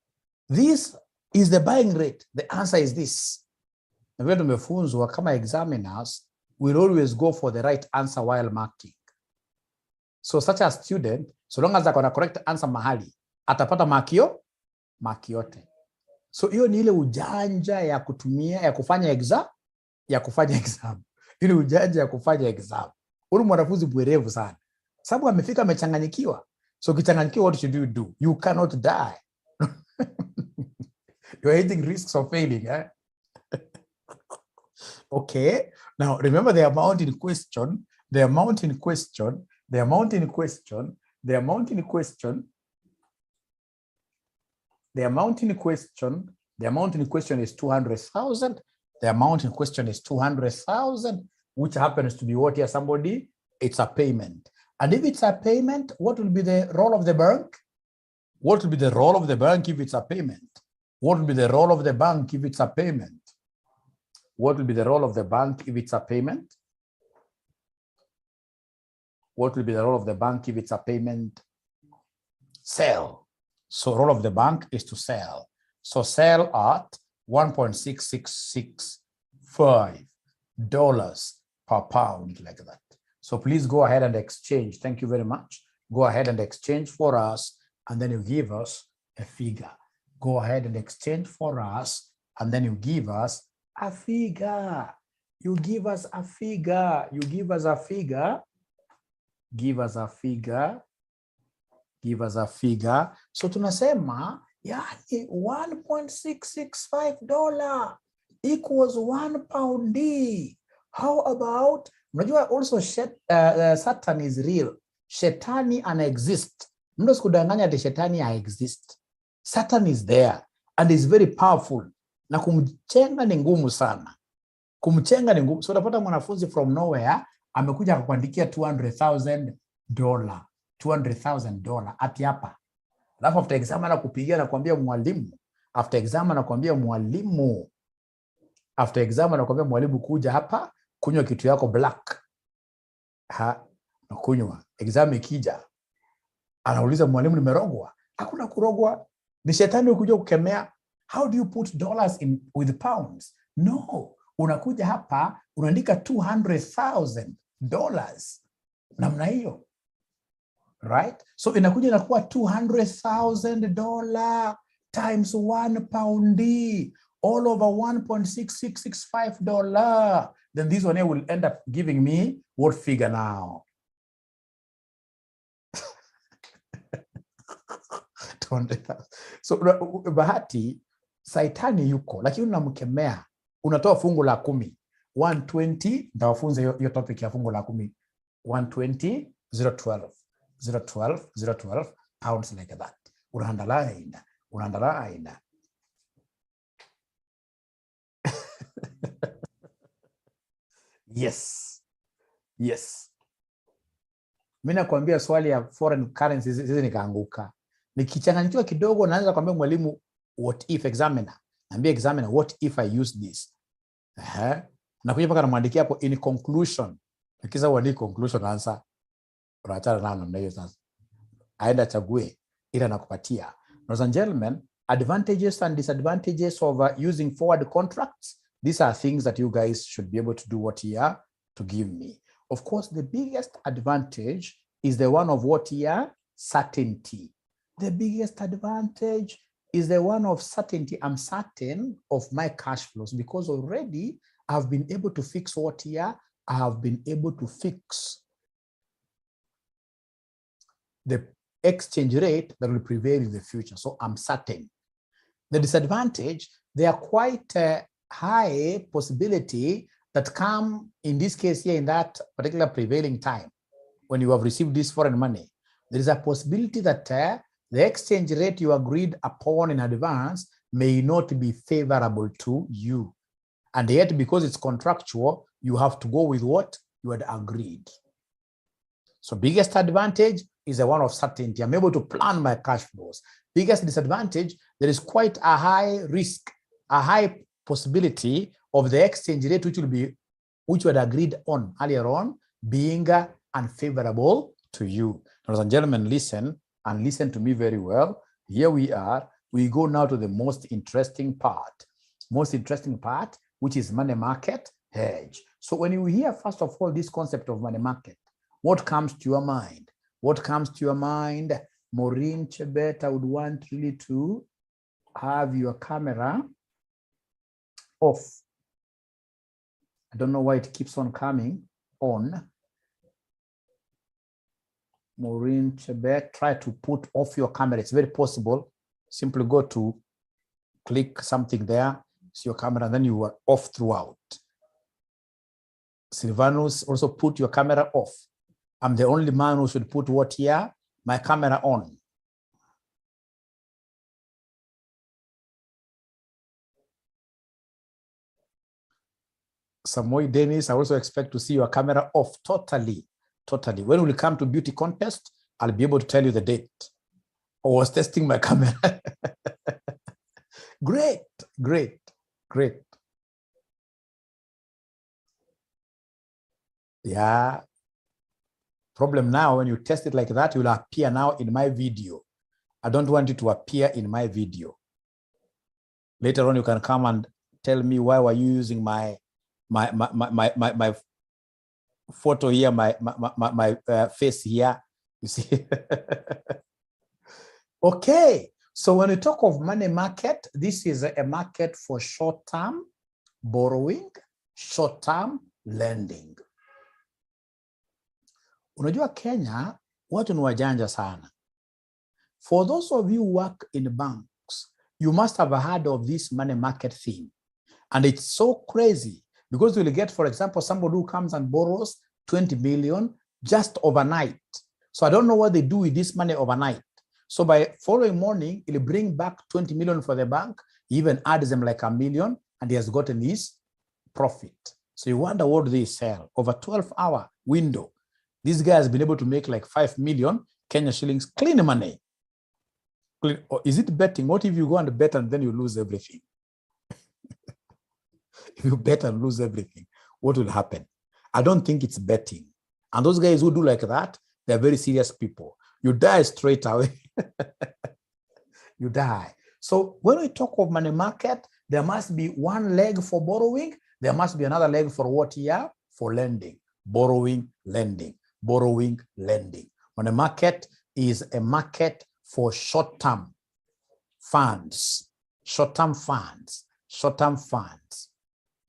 this is the buying rate, the answer is this. Na vile tumefunzwa kama examiners, we'll always go for the right answer while marking. So such a student, so long as akona correct answer mahali, atapata maki yote. So hiyo ni ile ujanja ya kutumia, ya kufanya exam. Ile ujanja ya kufanya exam. Ule mwanafunzi mwerevu sana. Sababu amefika amechanganyikiwa. So ukichanganyikiwa, what should you do? You cannot die. You're taking risks of failing, eh? Okay. Now remember the amount in question The amount in question is 200,000. The amount in question is 200,000, which happens to be what here, somebody? It's a payment. And if it's a payment, what will be the role of the bank? What will be the role of the bank if it's a payment? What will be the role of the bank if it's a payment? What will be the role of the bank if it's a payment? What will be the role of the bank if it's a payment? Sell. So role of the bank is to sell. So sell at $1.6665 per pound, like that. So please go ahead and exchange. Thank you very much. Go ahead and exchange for us, and then you give us a figure. Go ahead and exchange for us, and then you give us a figure. You give us a figure. You give us a figure. Give us a figure. Give us a figure. So tunasema, yani $1.665 equals 1 pound. How about, unajua also Satan is real. Shetani ana-exist. Mndo sikudanganya ati shetani ha-exist. Satan is there and is very powerful. Na kumchenga ni ngumu sana. Kumchenga ni ngumu. So unapata mwanafunzi from nowhere amekuja kukuandikia $200,000. $200,000 ati hapa. Alafu after exam anakupigia na kuambia mwalimu. After exam anakuambia mwalimu. After exam anakuambia mwalimu kuja hapa kunywa kitu yako black. Kunywa. Exam ikija. Anauliza mwalimu nimerogwa. Hakuna kurogwa. Ni shetani ukuja kukemea. How do you put dollars in with pounds? No. Unakuja hapa unaandika $200,000 namna hiyo. Right? So inakuja inakuwa $200,000 times 1 pound, all over $1.6665. Then this one here will end up giving me what figure now? So bahati Saitani yuko, lakini unamkemea, unatoa fungu la 10. 120, nitawafunza hiyo topic ya fungu la 10. 120, 012 pounds, like that. Unaandalaina. Yes. Mimi nakwambia swali ya foreign currencies hizi nikaanguka. Nikichanganyikiwa kidogo naanza kuambia mwalimu what if examiner. Naambia examiner what if I use this. Nakuja paka namwandikia hapo in conclusion. Nikiza uandike conclusion answer. Unachana na namna hiyo sasa. Aenda chague ila nakupatia. Ladies and gentlemen, advantages and disadvantages of using forward contracts. These are things that you guys should be able to do what here to give me. Of course, the biggest advantage is the one of what here? Certainty. The biggest advantage is the one of certainty. I'm certain of my cash flows because already I've been able to fix what here? I have been able to fix the exchange rate that will prevail in the future. So I'm certain. The disadvantage, there are quite a high possibility that come in this case here in that particular prevailing time when you have received this foreign money. There is a possibility that the exchange rate you agreed upon in advance may not be favorable to you. And yet, because it's contractual, you have to go with what you had agreed. So biggest advantage is the one of certainty. I'm able to plan my cash flows. Biggest disadvantage, there is quite a high risk, a high possibility of the exchange rate which you had agreed on earlier on being unfavorable to you. Ladies and gentlemen, listen and listen to me very well. Here we are. We go now to the most interesting part. Most interesting part, which is money market hedge. So when you hear, first of all, this concept of money market, what comes to your mind? What comes to your mind? Maureen Chebet, I would want really to have your camera off. I don't know why it keeps on coming on. Maureen Chebet, try to put off your camera. It's very possible. Simply go to click something there, see your camera, and then you are off throughout. Silvanus, also put your camera off. I'm the only man who should put what here? My camera on. Samoy Dennis, I also expect to see your camera off totally. When we come to beauty contest, I'll be able to tell you the date. I was testing my camera. Great. Yeah. Problem now, when you test it like that, it will appear now in my video. I don't want it to appear in my video. Later on, you can come and tell me why were you using my photo here, my face here. You see? Okay. So when we talk of money market, this is a market for short-term borrowing, short-term lending. Unajua Kenya, watu ni wajanja sana. For those of you who work in banks, you must have heard of this money market thing. And it's so crazy because you'll get, for example, somebody who comes and borrows 20 million just overnight. So I don't know what they do with this money overnight. So by following morning, he'll bring back 20 million for the bank, he even adds them like $1 million, and he has gotten his profit. So you wonder what they sell over 12-hour window. This guy has been able to make like 5 million Kenya shillings, clean money. Or is it betting? What if you go and bet and then you lose everything? If you bet and lose everything, what will happen? I don't think it's betting. And those guys who do like that, they're very serious people. You die straight away. You die. So when we talk of money market, there must be one leg for borrowing. There must be another leg for what here? For lending. Borrowing, lending. Borrowing, lending. Money market is a market for short-term funds. Short-term funds. Short-term funds.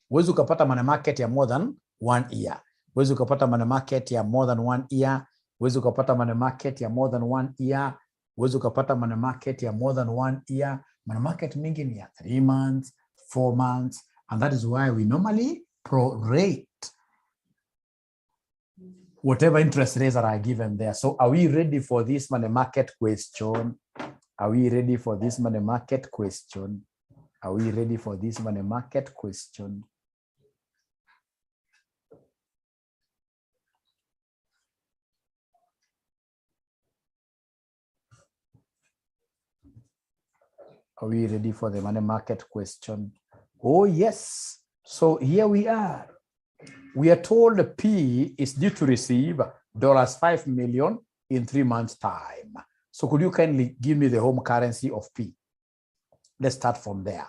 Huwezi ukapata money market ya more than 1 year. Huwezi ukapata money market ya more than 1 year. Huwezi ukapata money market ya more than 1 year. Huwezi ukapata money market ya more than 1 year. Money market mingi ni ya 3 months, 4 months, and that is why we normally prorate whatever interest rates that are given there. So are we ready for this money market question? Are we ready for this money market question? Are we ready for this money market question? Are we ready for the money market question? Oh, yes. So here we are. We are told P is due to receive $5 million in 3 months' time. So could you kindly give me the home currency of P? Let's start from there.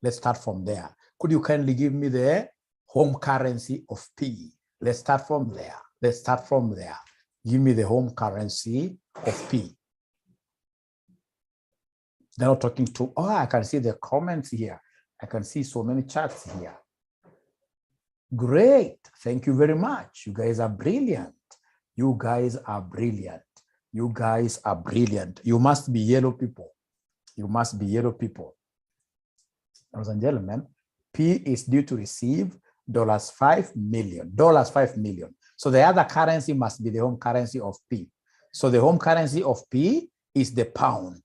Let's start from there. Could you kindly give me the home currency of P? Let's start from there. Let's start from there. Give me the home currency of P. They're not talking to, oh, I can see the comments here. I can see so many chats here. Great. Thank you very much. You guys are brilliant. You guys are brilliant. You guys are brilliant. You must be yellow people. You must be yellow people. Ladies and gentlemen, P is due to receive $5 million. $5 million. So the other currency must be the home currency of P. So the home currency of P is the pound.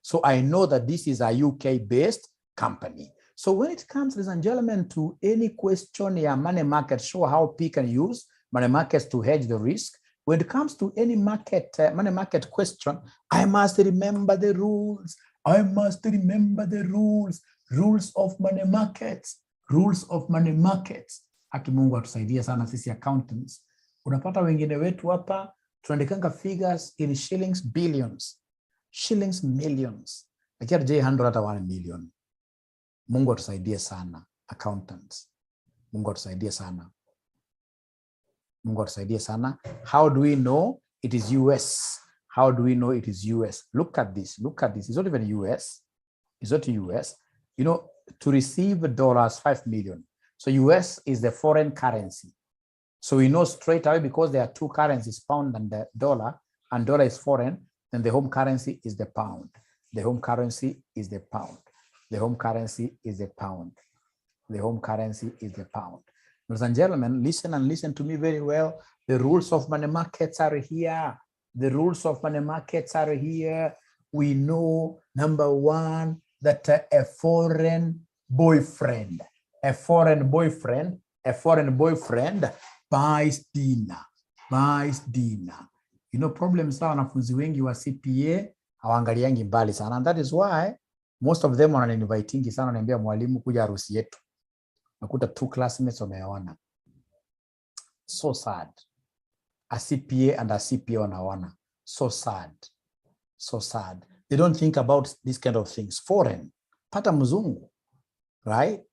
So I know that this is a UK-based company. So when it comes, ladies and gentlemen, to any question here, money market, show how P can use money markets to hedge the risk. When it comes to any market, money market question, I must remember the rules. I must remember the rules. Rules of money markets. Rules of money markets. Haki Mungu atusaidia sana sisi accountants. Unapata wengine wetu hapa, tunaandikanga figures in shillings, billions. Shillings, millions. Lakini hatujawahi handle hata 1 million. Mungu atusaidie sana, accountants. Mungu atusaidie sana. Mungu atusaidie sana. How do we know it is US? How do we know it is US? Look at this. Look at this. It's not even US. It's not US. You know, to receive $5 million. So US is the foreign currency. So we know straight away because there are 2 currencies, pound and the dollar, and dollar is foreign, then the home currency is the pound. The home currency is the pound. The home currency is the pound. The home currency is the pound. Ladies and gentlemen, listen and listen to me very well. The rules of money markets are here. The rules of money markets are here. We know, number one, that a foreign boyfriend buys dinner. You know, problems are wanafunzi wengi wa CPA hawaangaliangi mbali sana. And that is why most of them wananiinvitingi sana, wananiambia mwalimu kuja harusi yetu. Nakuta 2 classmates wameona. So sad. A CPA and a CPA wanaona. So sad. So sad. They don't think about these kind of things. Foreign. Pata mzungu. Right?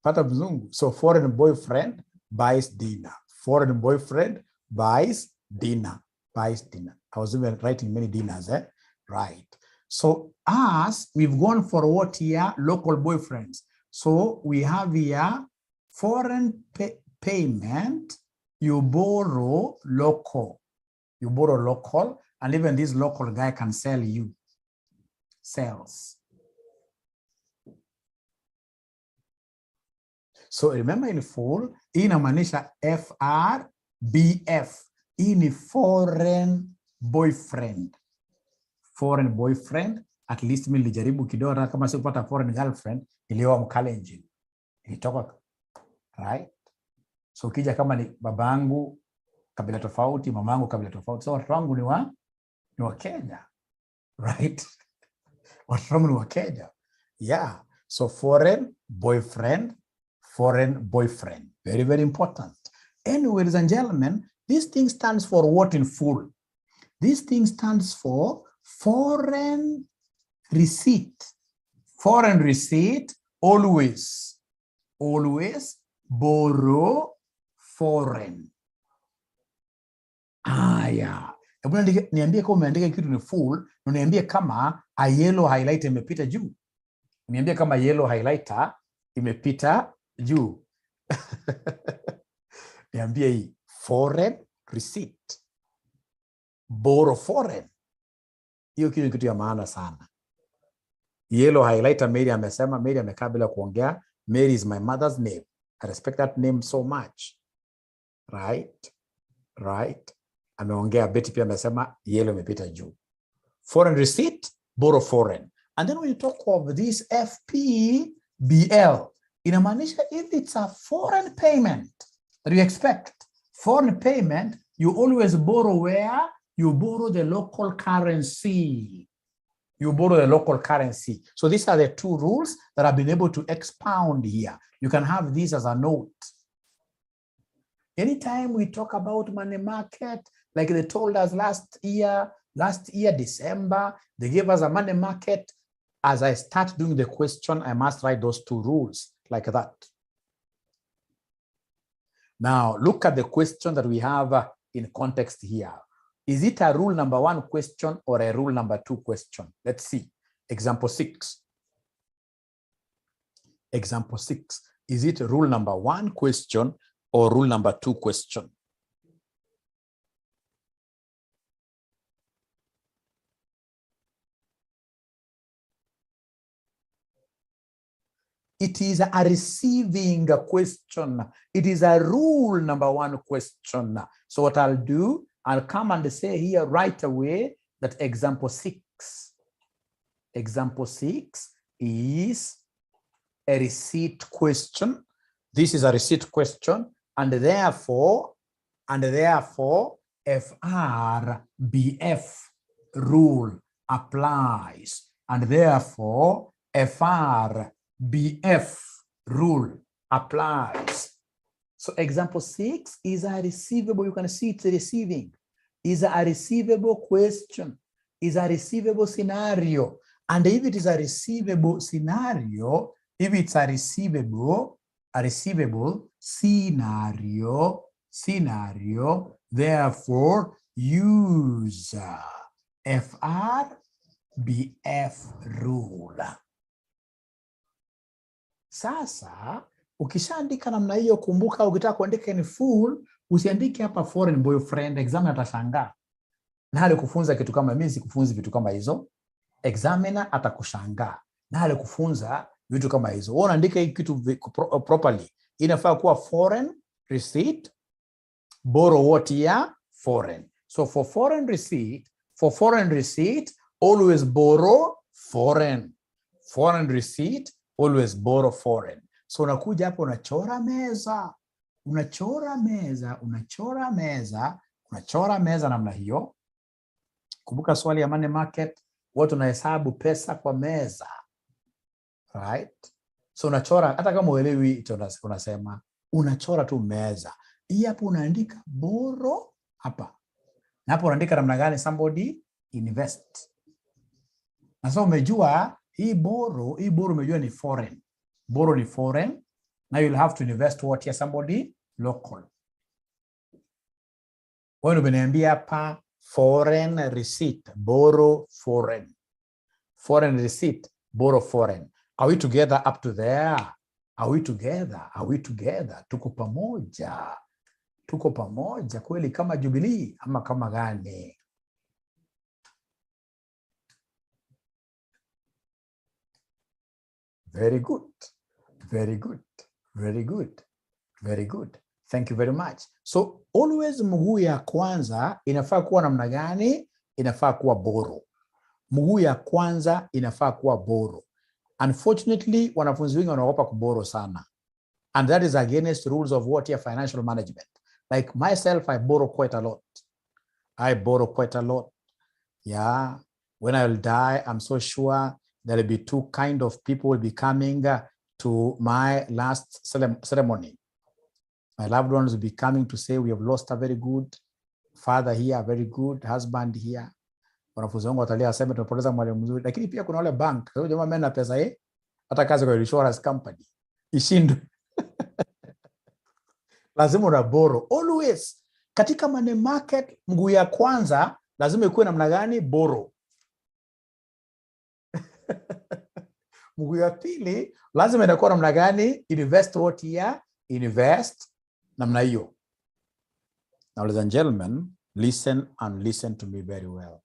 Pata mzungu. So foreign boyfriend buys dinner. Foreign boyfriend buys dinner. Buys dinner. I was even writing many dinners, eh? Right. So us, we've gone for what here? Local boyfriends. So we have here foreign payment. You borrow local. You borrow local, and even this local guy can sell you. Sells. So remember in full, inamaanisha FRBF. In foreign boyfriend. Foreign boyfriend, at least mimi nilijaribu kidogo kama sikupata foreign girlfriend, nilioa Mkalenjin. Ilitoka, right? So ukija kama ni babangu kabila tofauti, mamangu kabila tofauti, so watu wangu ni wa Kenya. Right? Watu wangu ni wa Kenya. Yeah. So foreign boyfriend. Very, very important. Anyway, ladies and gentlemen, this thing stands for what in full? This thing stands for foreign receipt. Foreign receipt, always borrow foreign. Yeah. Hebu niambie kama umeandika kitu ni full, na niambie kama a yellow highlighter imepita juu. Niambie kama yellow highlighter imepita juu. Niambie hii foreign receipt. Borrow foreign. Hiyo kitu ya maana sana. Yellow highlighter Mary amesema, Mary amekaa bila kuongea. Mary is my mother's name. I respect that name so much. Right. Ameongea. Betty pia amesema yellow imepita juu. Foreign receipt, borrow foreign. And then when you talk of this FPBL, inamaanisha if it's a foreign payment that you expect, foreign payment, you always borrow where? You borrow the local currency. So these are the 2 rules that I've been able to expound here. You can have this as a note. Anytime we talk about money market, like they told us last year, December, they gave us a money market. As I start doing the question, I must write those 2 rules like that. Now, look at the question that we have in context here. Is it a rule number 1 question or a rule number 2 question? Let's see. Example 6. Example 6. Is it rule number 1 question or rule number 2 question? It is a receiving question. It is a rule number 1 question. So what I'll do, I'll come and say here right away that example 6 is a receipt question. This is a receipt question, and therefore FRBF rule applies, and therefore FRBF rule applies. So example 6 is a receivable. You can see it's receiving. Is a receivable question. Is a receivable scenario. And if it is a receivable scenario, if it's a receivable scenario, therefore use FRBF rule. Sasa ukishaandika namna hiyo, kumbuka ukitaka kuandika ni full, usiandike hapa foreign boyfriend. Examiner atashangaa. Na hali kufunza kitu kama mimi sikufunzi vitu kama hizo. Examiner atakushangaa. Na hali kufunza vitu kama hizo. Wewe unaandika hii kitu properly. Inafaa kuwa foreign receipt, Borrow what here? Foreign. So for foreign receipt, always borrow foreign. Foreign receipt, always borrow foreign. So unakuja hapo unachora meza. Unachora meza namna hiyo. Kumbuka swali ya money market, watu unahesabu pesa kwa meza. Right? So unachora, hata kama uelewi unasema, unachora tu meza. Hii hapo unaandika borrow hapa. Na hapo unaandika namna gani? Somebody invest. Na sasa umejua hii borrow umejua ni foreign. Borrow ni foreign. Now you'll have to invest what here? Somebody local. Wewe umeniambia hapa foreign receipt, borrow foreign. Foreign receipt, borrow foreign. Are we together up to there? Are we together? Tuko pamoja kweli kama Jubilee ama kama gani? Very good. Thank you very much. So always mguu ya kwanza inafaa kuwa namna gani? Inafaa kuwa borrow. Mguu ya kwanza inafaa kuwa borrow. Unfortunately, wanafunzi wengi wanaogopa kuborrow sana. And that is against rules of what here? Financial management. Like myself, I borrow quite a lot. Yeah. When I will die, I'm so sure there will be two kind of people will be coming to my last ceremony. My loved ones will be coming to say, we have lost a very good father here, a very good husband here. Wanafunzi wangu watalia waseme tumepoteza mwalimu mzuri. Lakini pia kuna wale bank, kwa jamaa mimi na pesa hii, hata kazi kwa insurance company ishindwe. Lazima una borrow always. Katika money market, mguu ya kwanza lazima ikuwe namna gani? Borrow. Mguu ya pili lazima inakuwa namna gani? Invest what here? Invest namna hiyo. Now ladies and gentlemen, listen to me very well.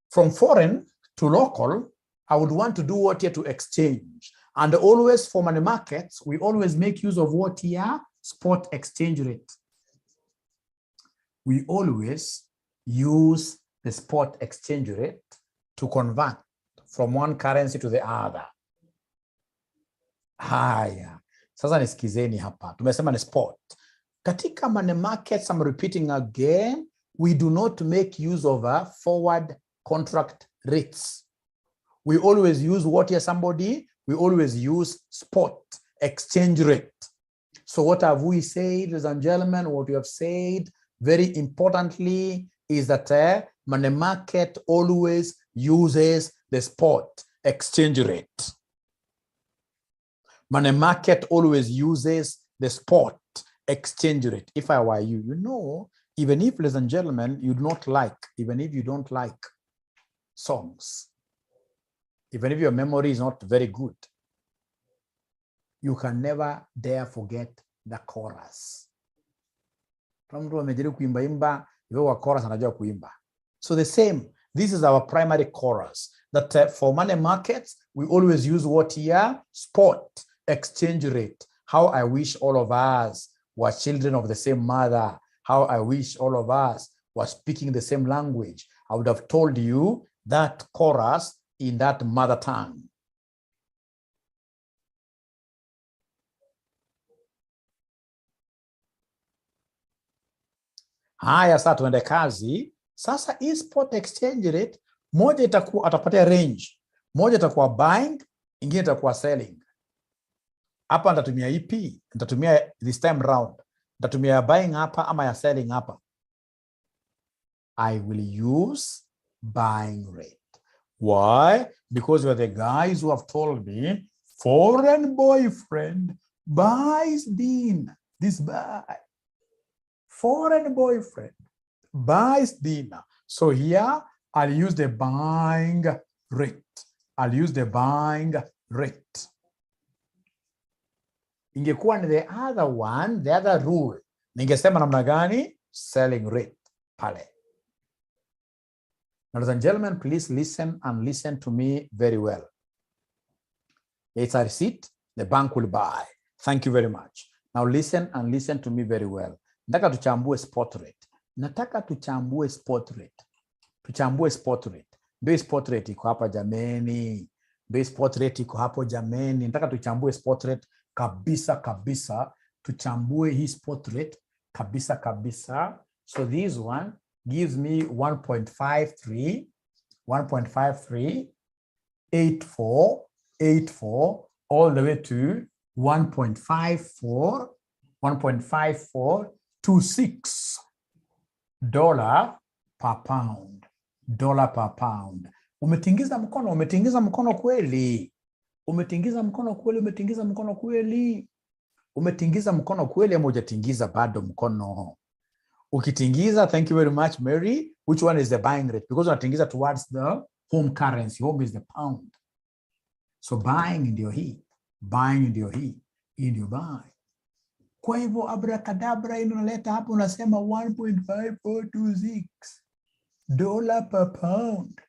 From foreign to local, I would want to do what here? To exchange. And always for money markets, we always make use of what here? Spot exchange rate. We always use the spot exchange rate to convert from one currency to the other. Haya. Sasa nisikizeni hapa. Tumesema ni spot. Katika money markets, I'm repeating again, we do not make use of forward contract rates. We always use what here? Somebody? We always use spot exchange rate. So what have we said, ladies and gentlemen? What we have said very importantly is that money market always uses the spot exchange rate. Money market always uses the spot exchange rate. If I were you, you know, even if, ladies and gentlemen, you don't like songs, even if your memory is not very good, you can never dare forget the chorus. So the same, this is our primary chorus, that for money markets, we always use what here? Spot exchange rate. How I wish all of us were children of the same mother. How I wish all of us were speaking the same language. I would have told you that chorus in that mother tongue. Haya, sasa tuende kazi. Sasa hii spot exchange rate, moja itakuwa atapatia range. Moja itakuwa buying, ingine itakuwa selling. Hapa nitatumia ipi? Nitatumia this time round. Nitatumia buying hapa ama ya selling hapa? I will use buying rate. Why? Because you are the guys who have told me foreign boyfriend buys dinner. This buy. Foreign boyfriend buys dinner. So here I'll use the buying rate. I'll use the buying rate. Ingekuwa ni the other one, the other rule, ningesema namna gani? Selling rate pale. Ladies and gentlemen, please listen and listen to me very well. It's a receipt, the bank will buy. Thank you very much. Now listen and listen to me very well. Nataka tuchambue spot rate. Nataka tuchambue spot rate. Tuchambue spot rate. Ndio spot rate iko hapa jameni. Ndio spot rate iko hapo jameni. Nataka tuchambue spot rate kabisa kabisa. Tuchambue hii spot rate kabisa kabisa. So this one gives me 1.53 84 all the way to 1.5426 dollar per pound. Dollar per pound. Umetingiza mkono kweli. Umetingiza mkono kweli ama hujatingiza bado mkono? Ukitingiza, thank you very much, Mary. Which one is the buying rate? Because unatingiza towards the home currency. Home is the pound. So buying ndio hii. Hii ndio buy. Kwa hivyo abracadabra inaleta hapo unasema 1.5426 dollar per pound.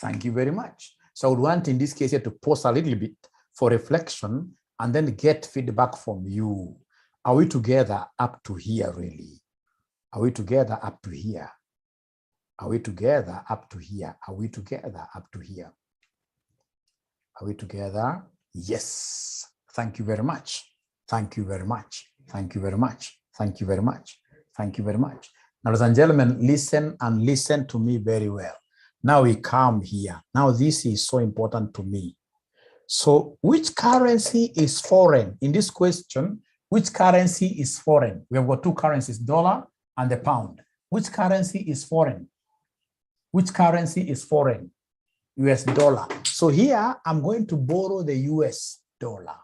Thank you very much. So I would want in this case here to pause a little bit for reflection and then get feedback from you. Are we together up to here really? Are we together up to here? Are we together up to here? Are we together up to here? Are we together? Yes. Thank you very much. Thank you very much. Thank you very much. Thank you very much. Thank you very much. Now, ladies and gentlemen, listen and listen to me very well. Now we come here. Now this is so important to me. So which currency is foreign? In this question, which currency is foreign? We have got two currencies, dollar and the pound. Which currency is foreign? Which currency is foreign? US dollar. So here I'm going to borrow the US dollar.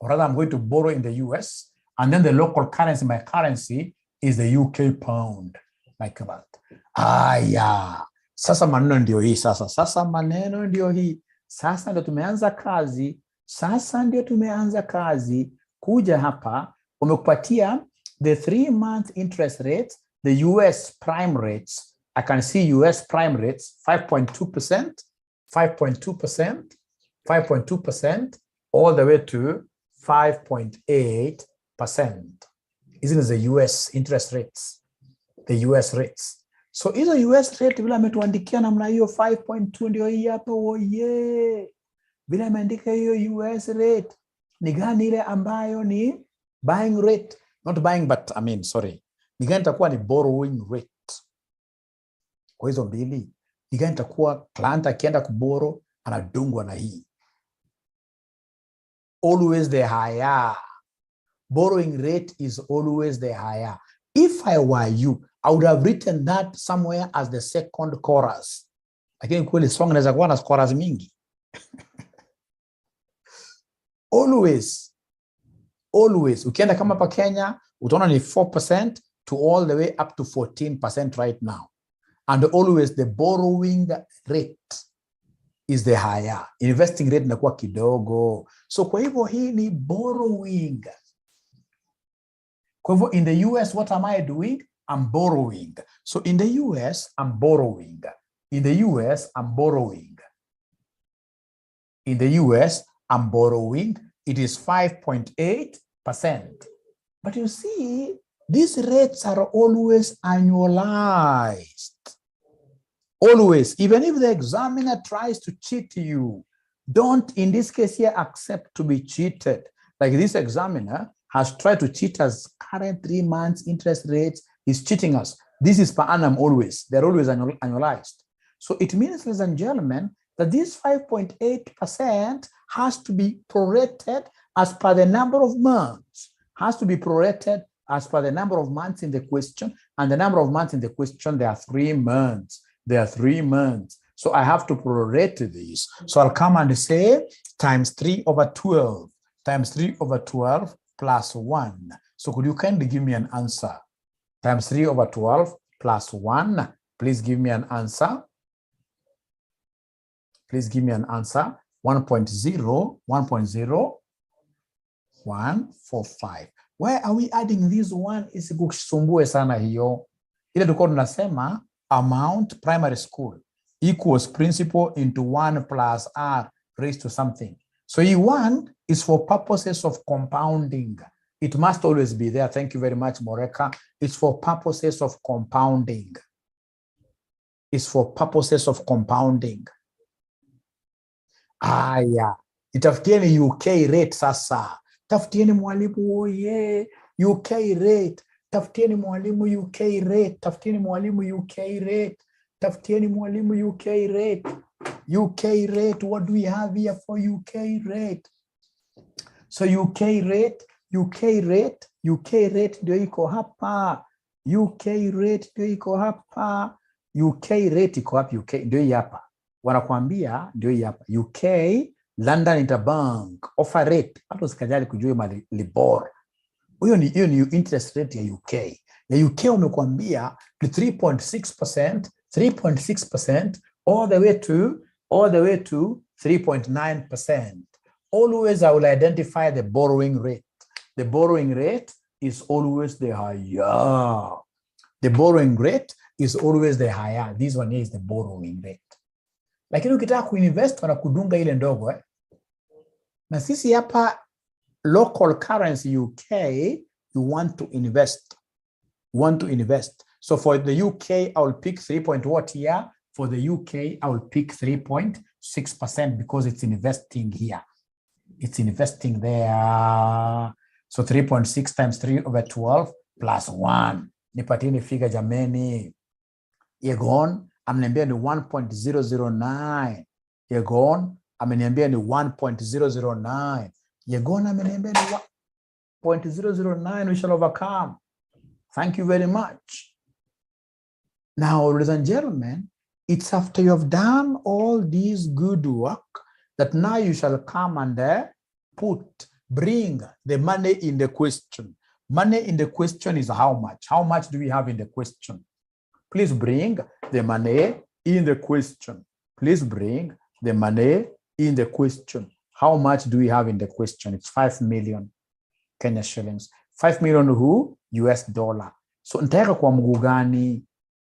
Or rather, I'm going to borrow in the US, and then the local currency, my currency, is the UK pound. Like that. Yeah. Sasa maneno ndio hii sasa. Sasa maneno ndio hii. Sasa ndio tumeanza kazi. Sasa ndio tumeanza kazi. Kuja hapa, umekupatia the 3-month interest rates, the US prime rates. I can see US prime rates, 5.2%, 5.2%, 5.2%, all the way to 5.8%. Isn't it the US interest rates? The US rates. So hizo US rate vile ametuandikia namna hiyo 5.2 ndio hii hapo. Oye. Vile ameandika hiyo US rate ni gani ile ambayo ni buying rate? Not buying but ni gani itakuwa ni borrowing rate? Kwa hizo mbili, ni gani itakuwa client akienda kuboro anadungwa na hii? Always the higher. Borrowing rate is always the higher. If I were you, I would have written that somewhere as the second chorus. Lakini kweli song inaweza kuwa na chorus mingi. Always. Ukienda kama pa Kenya, utaona ni 4% to all the way up to 14% right now. And always the borrowing rate is the higher. Investing rate inakuwa kidogo. So kwa hivyo hii ni borrowing. Kwa hivyo in the US, what am I doing? I'm borrowing. So in the US, I'm borrowing. In the US, I'm borrowing. In the US, I'm borrowing. It is 5.8%. But you see, these rates are always annualized. Always, even if the examiner tries to cheat you, don't, in this case here, accept to be cheated. Like this examiner has tried to cheat us current 3 months interest rates. He's cheating us. This is per annum always. They're always annualized. So it means, ladies and gentlemen, that this 5.8% has to be prorated as per the number of months. Has to be prorated as per the number of months in the question. And the number of months in the question, there are 3 months. There are 3 months. So I have to prorate this. So I'll come and say times 3/12. Times 3/12 plus 1. So could you kindly give me an answer? Times 3/12 plus 1. Please give me an answer. Please give me an answer. 1.145. Why are we adding this one? Isikusumbue sana hiyo. Ile tulikuwa tunasema amount primary school equals principal into 1 plus r raised to something. So E1 is for purposes of compounding. It must always be there. Thank you very much, Moreka. It's for purposes of compounding. It's for purposes of compounding. Aya, itafutieni UK rate sasa. Tafutieni mwalimu oye, UK rate. Tafutieni mwalimu UK rate. Tafutieni mwalimu UK rate. Tafutieni mwalimu UK rate. UK rate, what do we have here for UK rate? So UK rate ndio iko hapa. UK rate ndio iko hapa. UK rate iko hapa, UK ndio hii hapa. Wanakuambia ndio hii hapa. UK London Interbank offer rate. Hata usikajali kujua mali Libor. Hiyo ni interest rate ya UK. Ya UK wamekwambia ni 3.6% all the way to 3.9%. Always I will identify the borrowing rate. The borrowing rate is always the higher. The borrowing rate is always the higher. This one is the borrowing rate. Lakini ukitaka kuinvest wanakudunga ile ndogo Na sisi hapa local currency UK, you want to invest. So for the UK, I will pick 3 point what here? For the UK, I will pick 3.6% because it's investing here. It's investing there. So 3.6 times 3 over 12 plus 1. Nipatini figure jameni. Yegon, ameniambia ni 1.009. Yegon, ameniambia ni 1.009. Yegon, ameniambia ni 1.009. We shall overcome. Thank you very much. Now, ladies and gentlemen, it's after you have done all this good work that now you shall come and bring the money in the question. Money in the question is how much? How much do we have in the question? Please bring the money in the question. Please bring the money in the question. How much do we have in the question? It's 5 million Kenya shillings. 5 million who? US dollar. So nitaweka kwa mguu gani?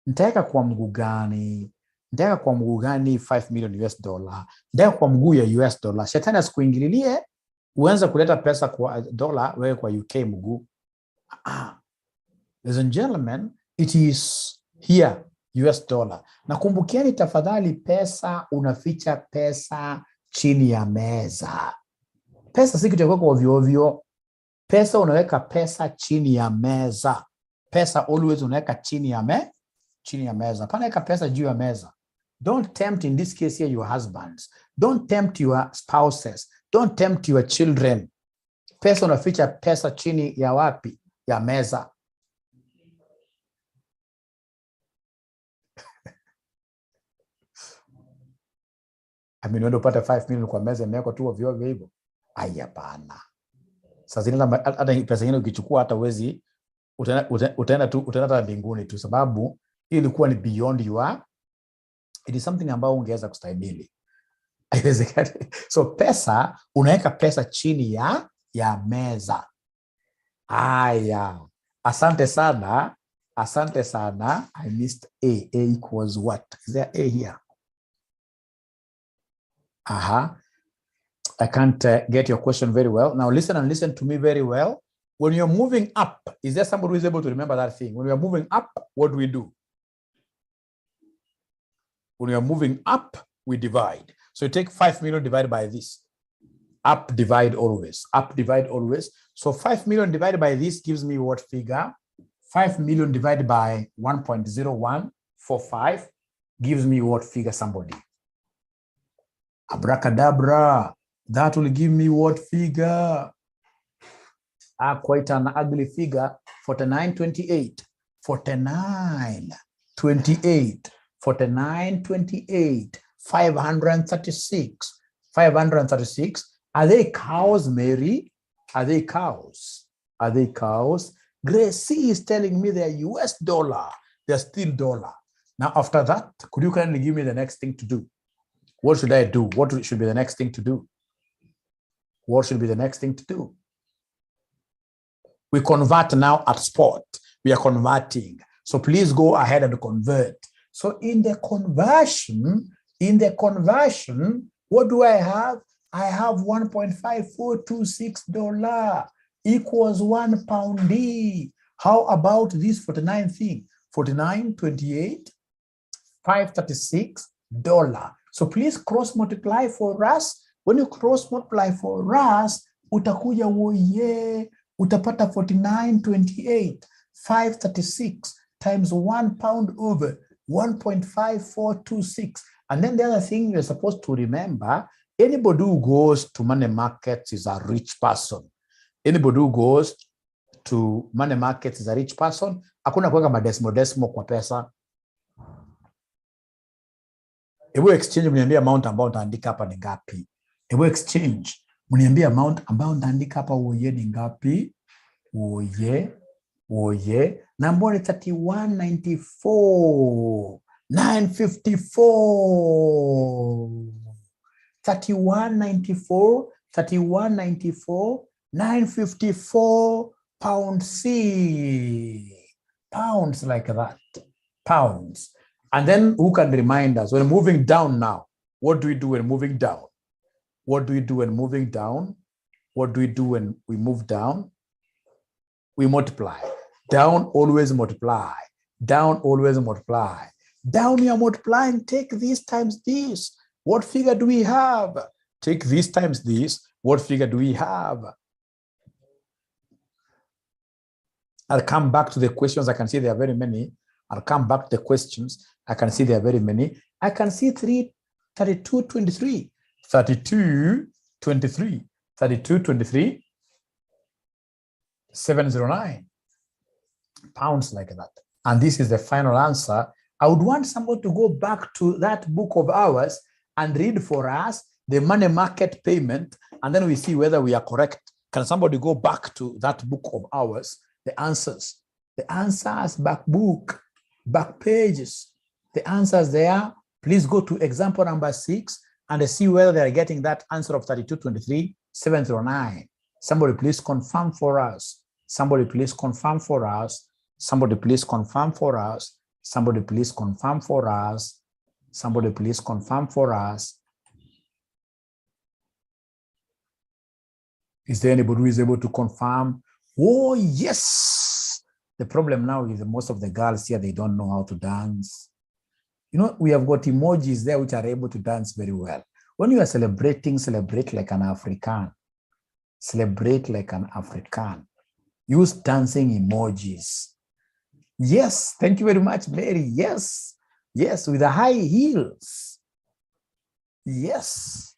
Nitaweka kwa mguu gani? Nitaweka kwa mguu gani 5 million US dollar? Nitaweka kwa mguu ya US dollar. Shetani asikuingililie uanze kuleta pesa kwa dollar wewe kwa UK mguu. Ladies and gentlemen, it is here US dollar. Na kumbukieni tafadhali, pesa unaficha pesa chini ya meza. Pesa si kitu kwa ovyo ovyo. Pesa unaweka pesa chini ya meza. Pesa always unaweka chini ya meza. Pana weka pesa juu ya meza. Don't tempt, in this case here, your husbands. Don't tempt your spouses. Don't tempt your children. Pesa unaficha pesa chini ya wapi? Ya meza. Unaenda upata 5 million kwa meza imewekwa tu ovyo ovyo hivyo. Hapana. Sasa hata pesa nyingine ukichukua hata uwezi utaenda mbinguni tu, sababu hii ilikuwa ni beyond your, it is something ambao ungeweza kustahimili. Haiwezekani. So pesa, unaweka pesa chini ya meza. Asante sana. I missed A. A equals what? Is there A here? I can't get your question very well. Now listen and listen to me very well. When you're moving up, is there somebody who is able to remember that thing? When we are moving up, what do we do? When we are moving up, we divide. So you take 5 million divided by this. Up, divide always. Up, divide always. So 5 million divided by this gives me what figure? 5 million divided by 1.0145 gives me what figure, somebody? Abracadabra. That will give me what figure? Quite an ugly figure. 49.28. 49.28. 49.28. 536. 536. Are they cows, Mary? Are they cows? Are they cows? Gracie is telling me they're US dollar. They're still dollar. Now, after that, could you kindly give me the next thing to do? What should I do? What should be the next thing to do? What should be the next thing to do? We convert now at spot. We are converting. So please go ahead and convert. So in the conversion, what do I have? I have $1.5426 equals £1. How about this 49 thing? 49, 28, $536. So please cross multiply for us. When you cross multiply for us, utakuja woye, utapata 49, 28, 536 times £1 over 1.5426. And then the other thing you're supposed to remember, anybody who goes to money markets is a rich person. Anybody who goes to money markets is a rich person. Hakuna kuweka madesimo kwa pesa. Ewe exchange mniambia amount ambao utaandika hapa ni ngapi? Ewe exchange mniambia amount ambao utaandika hapa uoye ni ngapi? Uoye. Number 3194. 954. 3194. 3194. 954 pounds. Pounds like that. Pounds. And then who can remind us when moving down now? What do we do when moving down? What do we do when moving down? What do we do when we move down? We multiply. Down, always multiply. Down, always multiply. Down, you are multiplying. Take this times this. What figure do we have? Take this times this. What figure do we have? I'll come back to the questions. I can see there are very many. I'll come back to the questions. I can see there are very many. I can see 32, 23, 32, 23, 32, 23, 709 pounds like that. And this is the final answer. I would want someone to go back to that book of ours and read for us the money market payment, and then we see whether we are correct. Can somebody go back to that book of ours? The answers, back book, back pages, the answers there. Please go to example number 6 and see whether they are getting that answer of 32, 23, 709. Somebody please confirm for us. Somebody please confirm for us. Somebody please confirm for us. Somebody please confirm for us. Somebody please confirm for us. Is there anybody who is able to confirm? Oh, yes. The problem now is that most of the girls here, they don't know how to dance. You know, we have got emojis there which are able to dance very well. When you are celebrating, celebrate like an African. Celebrate like an African. Use dancing emojis. Yes, thank you very much, Mary. Yes, yes, with the high heels. Yes,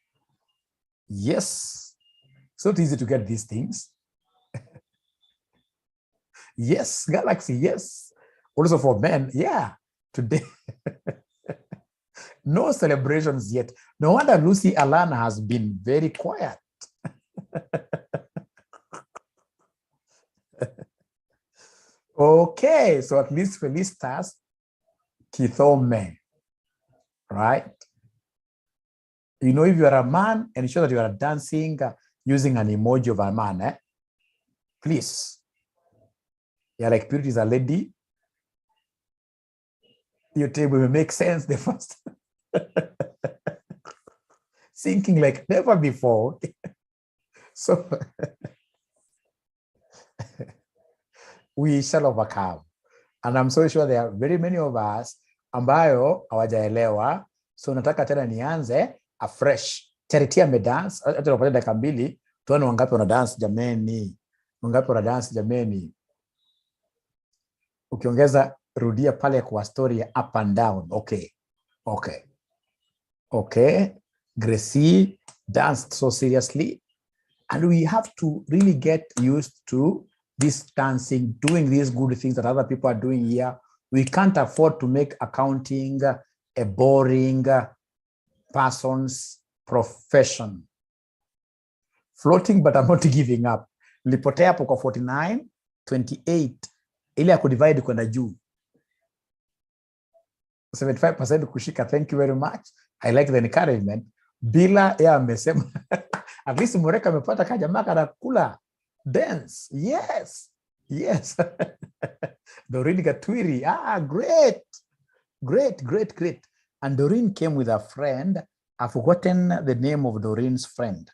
yes. It's not easy to get these things. Yes, Galaxy, yes. Also for men, yeah, today. No celebrations yet. No wonder Lucy Alana has been very quiet. Okay, so at least Felicitas Kithome, right? You know, if you are a man, ensure that you are dancing using an emoji of a man, please. Yeah, like Purity is a lady. Your table will make sense the first. Thinking like never before. So we shall overcome. And I'm so sure there are very many of us ambayo hawajaelewa. So nataka tena nianze afresh. Charity amedance, hata tunapata dakika 2, tuone wangapi wana dance jameni. Wangapi wana dance jameni. Ukiongeza rudia pale kwa story ya up and down. Okay. Okay. Okay. Gracie danced so seriously. And we have to really get used to this dancing, doing these good things that other people are doing here. We can't afford to make accounting a boring person's profession. Floating, but I'm not giving up. Lipotea hapo kwa 49, 28. Ile ya kudivide kwenda juu. 75% kushika. Thank you very much. I like the encouragement. Bila ya amesema. At least Mureka amepata kaja maka na kula. Dance. Yes. Yes. Doreen Gatwiri. Ah, great. Great, great, great. And Doreen came with a friend I've forgotten the name of Doreen's friend.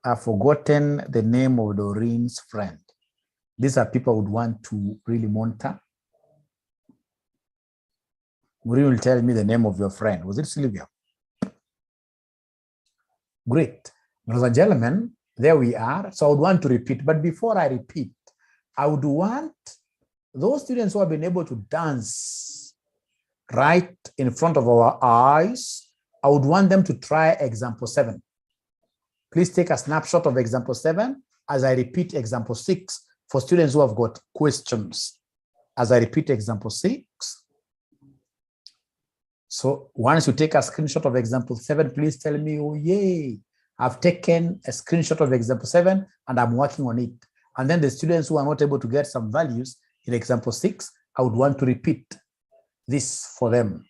I've forgotten the name of Doreen's friend. These are people who would want to really monitor. Doreen will tell me the name of your friend. Was it Sylvia? Great. Ladies and gentlemen, there we are. So I would want to repeat, but before I repeat, I would want those students who have been able to dance right in front of our eyes, I would want them to try example 7. Please take a snapshot of example 7 as I repeat example 6 for students who have got questions. As I repeat example 6. So once you take a screenshot of example 7, please tell me, oh, yay, I've taken a screenshot of example 7 and I'm working on it. And then the students who are not able to get some values in example 6, I would want to repeat this for them.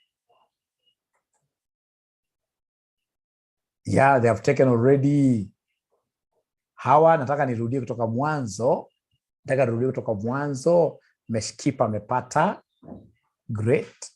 Yeah, they have taken already. Hawa, nataka nirudie kutoka mwanzo. Nataka nirudie kutoka mwanzo. Meshkipa mepata. Great.